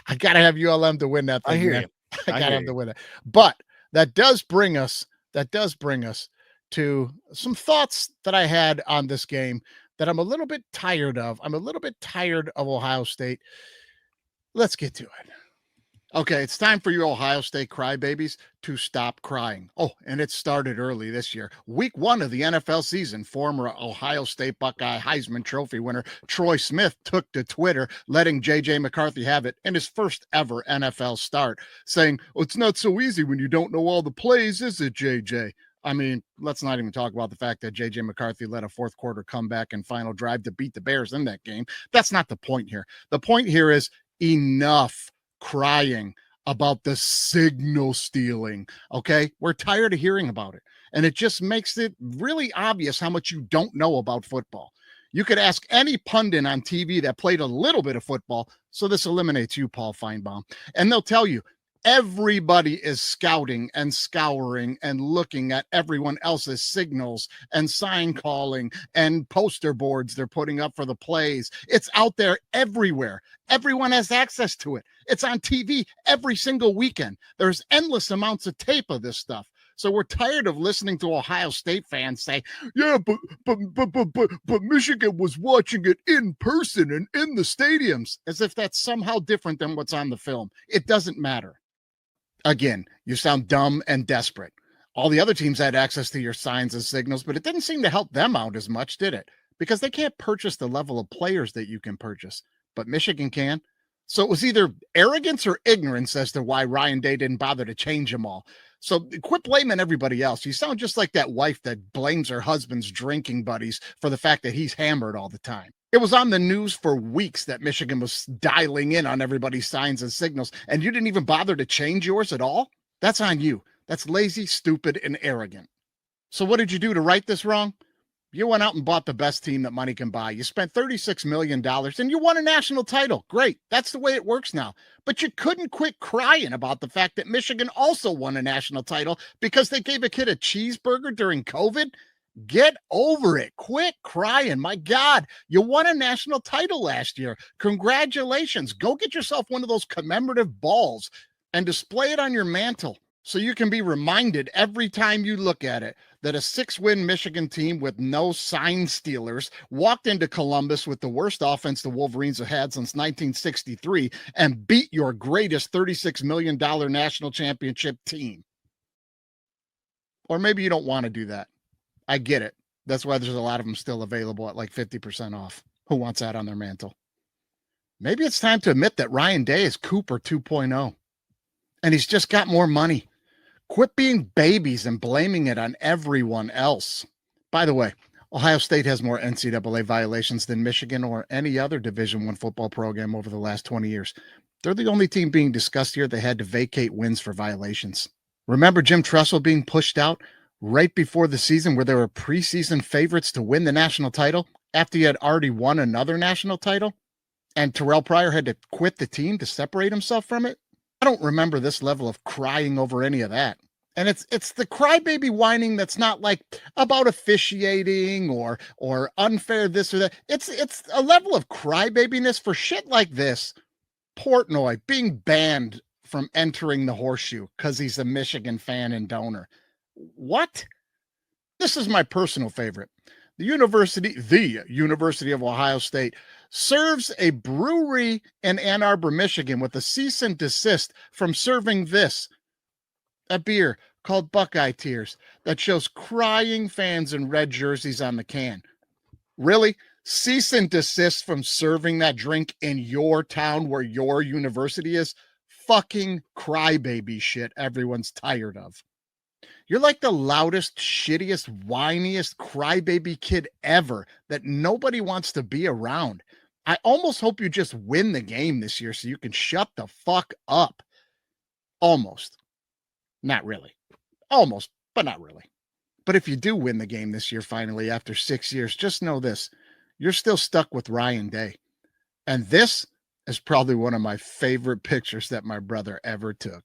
I gotta have ULM to win that thing. I hear man. you. I gotta have to win it. But that does bring us to some thoughts that I had on this game that I'm a little bit tired of. I'm a little bit tired of Ohio State. Let's get to it. Okay, it's time for your Ohio State crybabies to stop crying. Oh, and it started early this year. Week 1 of the NFL season, former Ohio State Buckeye Heisman Trophy winner Troy Smith took to Twitter, letting J.J. McCarthy have it in his first ever NFL start, saying, "Oh, it's not so easy when you don't know all the plays, is it, J.J.?" I mean, let's not even talk about the fact that J.J. McCarthy led a fourth quarter comeback and final drive to beat the Bears in that game. That's not the point here. The point here is enough crying about the signal stealing. Okay, we're tired of hearing about it, and it just makes it really obvious how much you don't know about football. You could ask any pundit on TV that played a little bit of football, so this eliminates you, Paul Feinbaum, and they'll tell you everybody is scouting and scouring and looking at everyone else's signals and sign calling and poster boards they're putting up for the plays. It's out there everywhere. Everyone has access to it. It's on TV every single weekend. There's endless amounts of tape of this stuff. So we're tired of listening to Ohio State fans say, "Yeah, but Michigan was watching it in person and in the stadiums," as if that's somehow different than what's on the film. It doesn't matter. Again, you sound dumb and desperate. All the other teams had access to your signs and signals, but it didn't seem to help them out as much, did it? Because they can't purchase the level of players that you can purchase, but Michigan can. So it was either arrogance or ignorance as to why Ryan Day didn't bother to change them all. So quit blaming everybody else. You sound just like that wife that blames her husband's drinking buddies for the fact that he's hammered all the time. It was on the news for weeks that Michigan was dialing in on everybody's signs and signals, and you didn't even bother to change yours at all? That's on you. That's lazy, stupid, and arrogant. So what did you do to right this wrong? You went out and bought the best team that money can buy. You spent $36 million and you won a national title. Great. That's the way it works now. But you couldn't quit crying about the fact that Michigan also won a national title because they gave a kid a cheeseburger during COVID. Get over it. Quit crying. My God, you won a national title last year. Congratulations. Go get yourself one of those commemorative balls and display it on your mantle so you can be reminded every time you look at it that a 6-win Michigan team with no sign stealers walked into Columbus with the worst offense the Wolverines have had since 1963 and beat your greatest $36 million national championship team. Or maybe you don't want to do that. I get it. That's why there's a lot of them still available at like 50% off. Who wants that on their mantle? Maybe it's time to admit that Ryan Day is Cooper 2.0 and he's just got more money. Quit being babies and blaming it on everyone else. By the way, Ohio State has more NCAA violations than Michigan or any other Division I football program over the last 20 years. They're the only team being discussed here that had to vacate wins for violations. Remember Jim Tressel being pushed out right before the season where they were preseason favorites to win the national title after he had already won another national title? And Terrell Pryor had to quit the team to separate himself from it? I don't remember this level of crying over any of that. And it's the crybaby whining that's not like about officiating or unfair this or that. It's a level of crybabiness for shit like this. Portnoy being banned from entering the Horseshoe because he's a Michigan fan and donor. What? This is my personal favorite. The University of Ohio State serves a brewery in Ann Arbor, Michigan with a cease and desist from serving this, a beer called Buckeye Tears that shows crying fans in red jerseys on the can. Really? Cease and desist from serving that drink in your town where your university is? Fucking crybaby shit everyone's tired of. You're like the loudest, shittiest, whiniest crybaby kid ever that nobody wants to be around. I almost hope you just win the game this year so you can shut the fuck up. Almost. Not really. Almost, but not really. But if you do win the game this year, finally, after 6 years, just know this. You're still stuck with Ryan Day. And this is probably one of my favorite pictures that my brother ever took.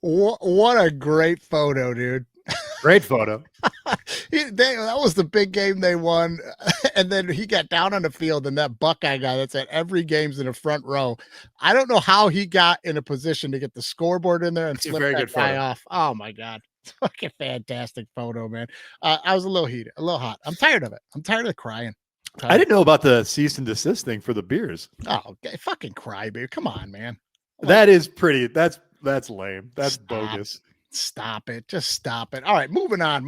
What a great photo, dude. Great photo. That was the big game they won. And then he got down on the field, and that Buckeye guy that's at every game's in the front row. I don't know how he got in a position to get the scoreboard in there and slip that guy off. Oh, my God. Fucking fantastic photo, man. I was a little heated, a little hot. I'm tired of it. I'm tired of crying. I didn't know about the cease and desist thing for the beers. Oh, fucking cry, baby. Come on, man. That is pretty. That's lame. That's bogus. Stop it. Just stop it. All right, moving on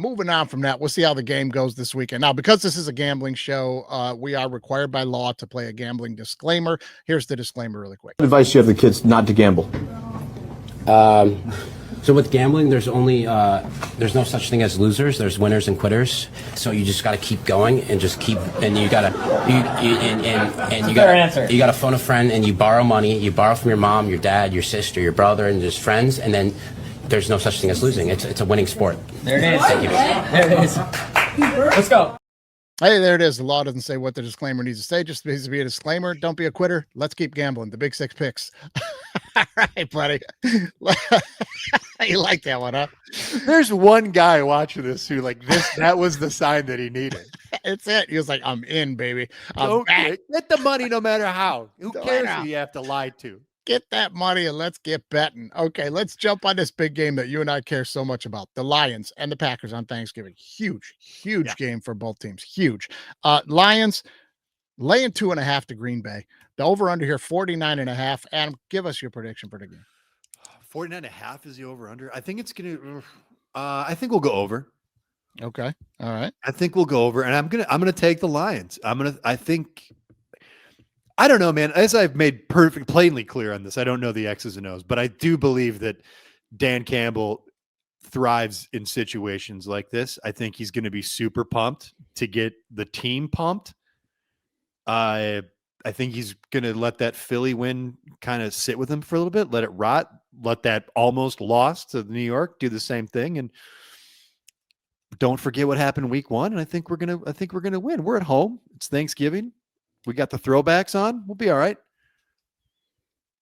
from that. We'll see how the game goes this weekend. Now, because this is a gambling show, we are required by law to play a gambling disclaimer. Here's the disclaimer really quick. What advice do you have the kids not to gamble? So with gambling, there's only there's no such thing as losers. There's winners and quitters. So you just got to keep going and just keep. And you gotta you gotta phone a friend and you borrow money. You borrow from your mom, your dad, your sister, your brother, and just friends. And then there's no such thing as losing. It's a winning sport. There it is. Thank you. There it is. Let's go. Hey, there it is. The law doesn't say what the disclaimer needs to say. Just needs to be a disclaimer. Don't be a quitter. Let's keep gambling. The Big 6 Picks. All right, buddy. You like that one, huh? There's one guy watching this who that was the sign that he needed. It's it. He was like, I'm in, baby. Okay. Get the money no matter how. Who cares who you have to lie to? Get that money and let's get betting. Okay, let's jump on this big game that you and I care so much about. The Lions and the Packers on Thanksgiving. Huge game for both teams. Huge. Lions laying 2.5 to Green Bay. The over-under here, 49.5. Adam, give us your prediction for the game. 49.5 is the over-under. I think it's going to I think we'll go over. Okay. All right. I think we'll go over, and I'm gonna take the Lions. I don't know, man. As I've made plainly clear on this, I don't know the X's and O's, but I do believe that Dan Campbell thrives in situations like this. I think he's going to be super pumped to get the team pumped. I think he's going to let that Philly win kind of sit with him for a little bit, let it rot, let that almost loss to New York do the same thing, and don't forget what happened week 1. And I think we're gonna win. We're at home. It's Thanksgiving. We got the throwbacks on. We'll be all right.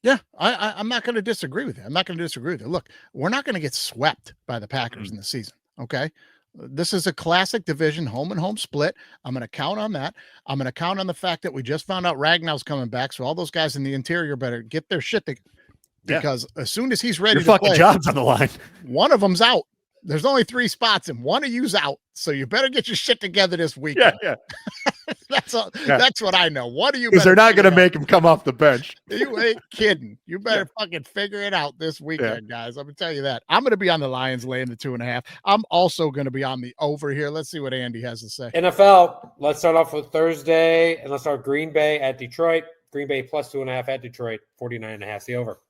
Yeah, I'm not going to disagree with you. Look, we're not going to get swept by the Packers in the season, okay? This is a classic division home and home split. I'm going to count on that. I'm going to count on the fact that we just found out Ragnow's coming back, so all those guys in the interior better get their shit together, because as soon as he's ready to fucking play, job's on the line. One of them's out. There's only 3 spots, and one of you's out. So you better get your shit together this weekend. Yeah. That's what I know. What do you? Because they're not going to make him come off the bench. You ain't kidding. You better fucking figure it out this weekend, guys. I'm gonna tell you that. I'm gonna be on the Lions laying the 2.5. I'm also gonna be on the over here. Let's see what Andy has to say. NFL. Let's start off with Thursday, and let's start Green Bay at Detroit. Green Bay plus 2.5 at Detroit. 49.5 the over.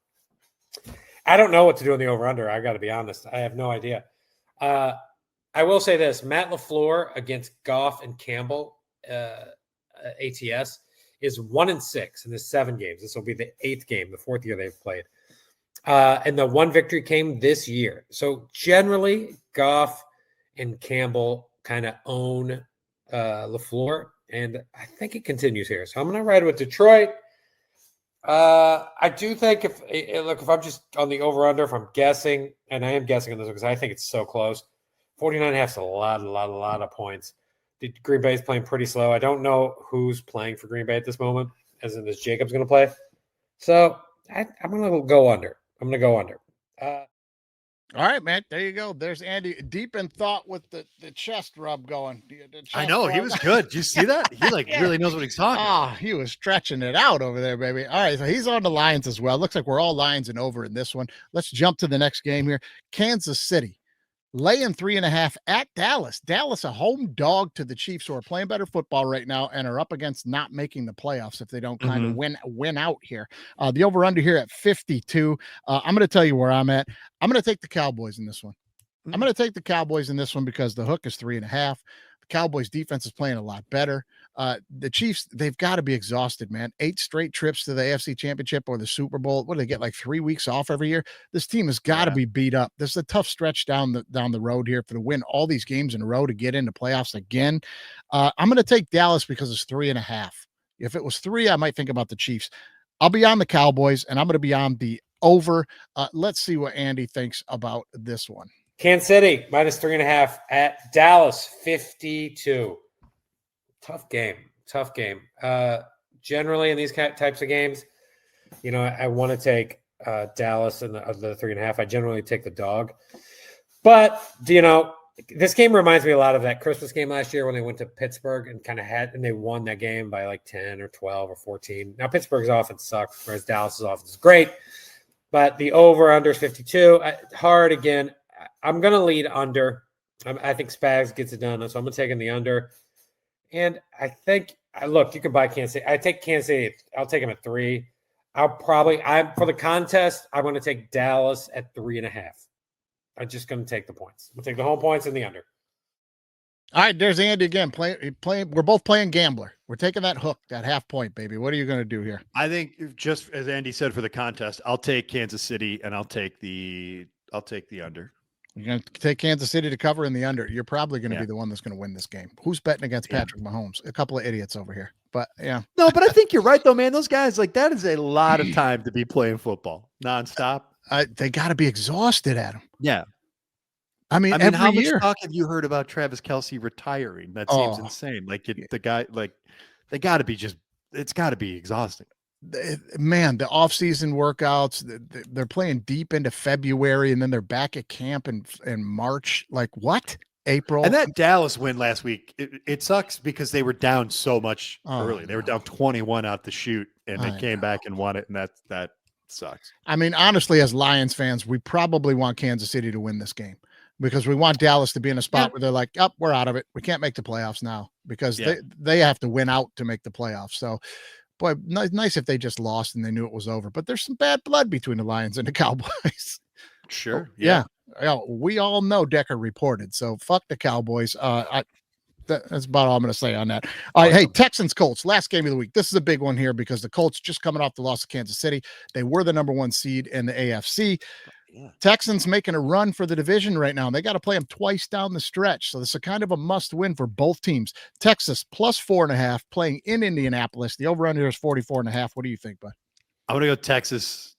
I don't know what to do on the over/under. I got to be honest. I have no idea. I will say this: Matt LaFleur against Goff and Campbell, ATS, is 1-6 in the 7 games. This will be the 8th game, the 4th year they've played. And the 1 victory came this year. So generally, Goff and Campbell kind of own LaFleur. and I think it continues here. So I'm going to ride with Detroit. I do think if I'm just on the over-under, if I'm guessing, and I am guessing on this because I think it's so close, 49.5 is a lot of points. Green Bay's playing pretty slow. I don't know who's playing for Green Bay at this moment, as in this Jacobs going to play. So I'm going to go under. All right, man. There you go. There's Andy deep in thought with the chest rub going. I know. He was good. Did you see that? He really knows what he's talking about. He was stretching it out over there, baby. All right. So he's on the Lions as well. Looks like we're all Lions and over in this one. Let's jump to the next game here. Kansas City laying 3.5 at Dallas. Dallas, a home dog to the Chiefs, who are playing better football right now and are up against not making the playoffs if they don't kind of win out here. The over-under here at 52. I'm going to tell you where I'm at. I'm going to take the Cowboys in this one. I'm going to take the Cowboys in this one because the hook is 3.5. The Cowboys defense is playing a lot better. The Chiefs, they've got to be exhausted, man. 8 straight trips to the AFC Championship or the Super Bowl. What do they get, like 3 weeks off every year? This team has got to be beat up. This is a tough stretch down the road here for to win all these games in a row to get into playoffs again. I'm going to take Dallas because it's 3.5. If it was 3, I might think about the Chiefs. I'll be on the Cowboys, and I'm going to be on the over. Let's see what Andy thinks about this one. Kansas City minus 3.5 at Dallas 52. Tough game. Generally in these types of games, I want to take Dallas and the 3.5. I generally take the dog, but this game reminds me a lot of that Christmas game last year when they went to Pittsburgh and they won that game by like 10 or 12 or 14. Now Pittsburgh's offense sucks, whereas Dallas's offense is great, but the over under is 52. Hard again. I'm going to lead under. I think Spags gets it done, so I'm going to take in the under. And I think, look, you can buy Kansas City. I take Kansas City. I'll take them at 3. For the contest, I'm going to take Dallas at 3.5. I'm just going to take the points. We'll take the home points and the under. All right, there's Andy again. Playing. We're both playing gambler. We're taking that hook, that half point, baby. What are you going to do here? I think just as Andy said for the contest, I'll take Kansas City and I'll take the under. You're going to take Kansas City to cover in the under. You're probably going to be the one that's going to win this game. Who's betting against Patrick Mahomes? A couple of idiots over here. But yeah. No, but I think you're right though, man. Those guys, that is a lot of time to be playing football nonstop. They got to be exhausted, Adam. Yeah. I mean, every how much year. talk have you heard about Travis Kelce retiring? That seems insane. The guy, they got to be it's got to be exhausting. Man, the off-season workouts, they're playing deep into February, and then they're back at camp in March. Like what? April? And that Dallas win last week, it sucks because they were down so much early. They were down 21 out the chute, and they came back and won it, and that sucks. I mean, honestly, as Lions fans, we probably want Kansas City to win this game because we want Dallas to be in a spot where they're like, oh, we're out of it. We can't make the playoffs now because they have to win out to make the playoffs. So, boy, nice if they just lost and they knew it was over. But there's some bad blood between the Lions and the Cowboys. Sure. Yeah. We all know Decker reported. So fuck the Cowboys. That's about all I'm going to say on that. All right. Hey, Texans Colts, last game of the week. This is a big one here because the Colts just coming off the loss to Kansas City. They were the number 1 seed in the AFC. Yeah. Texans making a run for the division right now. They got to play them twice down the stretch. So this is kind of a must win for both teams. Texas plus 4.5 playing in Indianapolis. The over under is 44.5. What do you think, bud? I'm going to go Texas.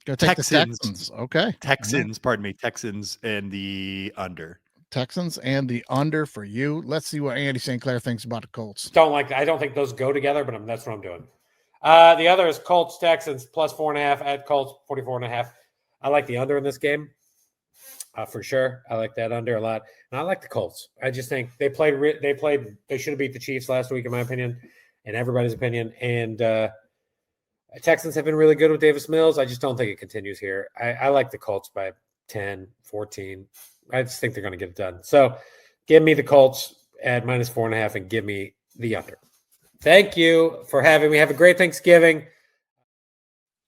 Go take the Texans. Okay. Pardon me. Texans and the under. Texans and the under for you. Let's see what Andy St. Clair thinks about the Colts. I don't think those go together, but that's what I'm doing. The other is Colts, Texans plus 4.5 at Colts, 44.5. I like the under in this game for sure. I like that under a lot. And I like the Colts. I just think they should have beat the Chiefs last week, in my opinion, and everybody's opinion. And Texans have been really good with Davis Mills. I just don't think it continues here. I like the Colts by 10, 14. I just think they're going to get it done. So give me the Colts at minus 4.5 and give me the under. Thank you for having me. Have a great Thanksgiving.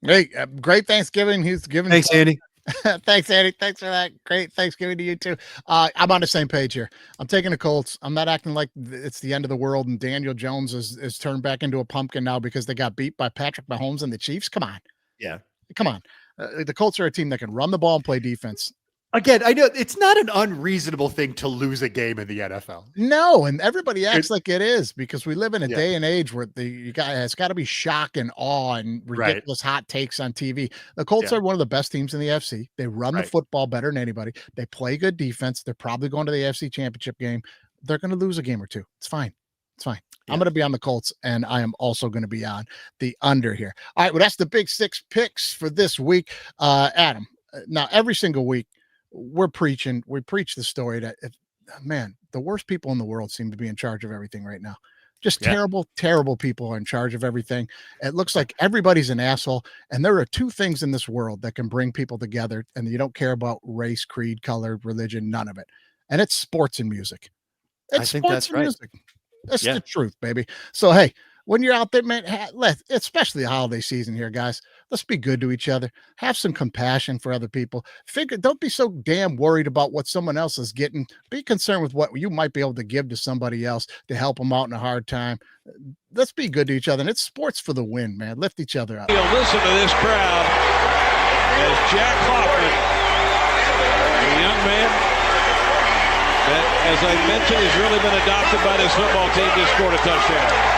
Hey, great Thanksgiving. He's giving. Thanks, Andy. Thanks, Andy. Thanks for that. Great Thanksgiving to you too. I'm on the same page here. I'm taking the Colts. I'm not acting like it's the end of the world and Daniel Jones is turned back into a pumpkin now because they got beat by Patrick Mahomes and the Chiefs. Come on. Yeah. Come on. The Colts are a team that can run the ball and play defense. Again, I know it's not an unreasonable thing to lose a game in the NFL. No, and everybody acts like it is because we live in a Yeah. day and age where it's got to be shock and awe and Right. ridiculous hot takes on TV. The Colts Yeah. are one of the best teams in the AFC. They run the Right. football better than anybody. They play good defense. They're probably going to the AFC Championship game. They're going to lose a game or two. It's fine. It's fine. Yeah. I'm going to be on the Colts, and I am also going to be on the under here. All right, well, that's the Big Six picks for this week. Adam, now every single week, we preach the story that man, the worst people in the world seem to be in charge of everything right now. Just terrible people are in charge of everything. It looks like everybody's an asshole. And there are two things in this world that can bring people together, and you don't care about race, creed, color, religion, none of it. And it's sports and music. I think that's right. Music. That's the truth, baby. So hey, when you're out there, man, especially the holiday season here, guys, let's be good to each other. Have some compassion for other people. Don't be so damn worried about what someone else is getting. Be concerned with what you might be able to give to somebody else to help them out in a hard time. Let's be good to each other. And it's sports for the win, man. Lift each other up. You'll listen to this crowd as Jack Hoffman, a young man that, as I mentioned, has really been adopted by this football team, just scored a touchdown.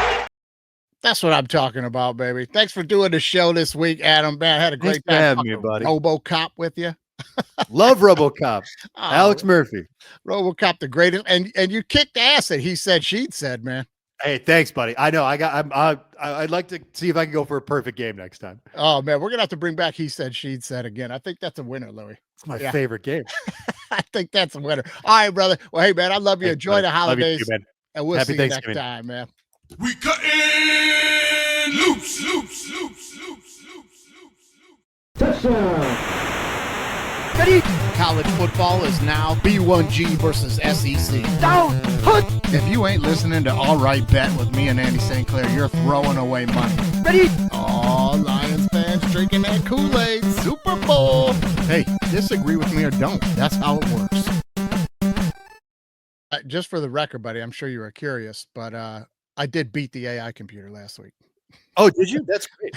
That's what I'm talking about, baby. Thanks for doing the show this week, Adam. Man, I had a great time having me, buddy. RoboCop with you. Love RoboCop. Oh, Alex Murphy. RoboCop, the greatest, and you kicked ass at He Said, She'd Said, man. Hey, thanks, buddy. I know. I'd like to see if I can go for a perfect game next time. Oh man, we're gonna have to bring back He Said, She'd Said again. I think that's a winner, Louis. It's my favorite game. I think that's a winner. All right, brother. Well, hey man, I love you. Enjoy the holidays. Love you too, man. And we'll Happy see you next Thanksgiving. time, man. We cutting loops. College football is now B1G versus SEC. Down! Hook! If you ain't listening to All Right Bet with me and Andy St. Clair, you're throwing away money. Ready? Oh, Lions fans drinking that Kool-Aid. Super Bowl. Hey, disagree with me or don't. That's how it works. Just for the record, buddy, I'm sure you were curious, but I did beat the AI computer last week. Oh, did you? That's great.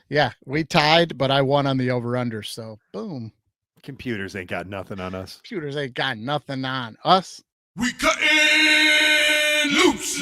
Yeah. We tied, but I won on the over-under. So, boom. Computers ain't got nothing on us. Computers ain't got nothing on us. We cutting loops.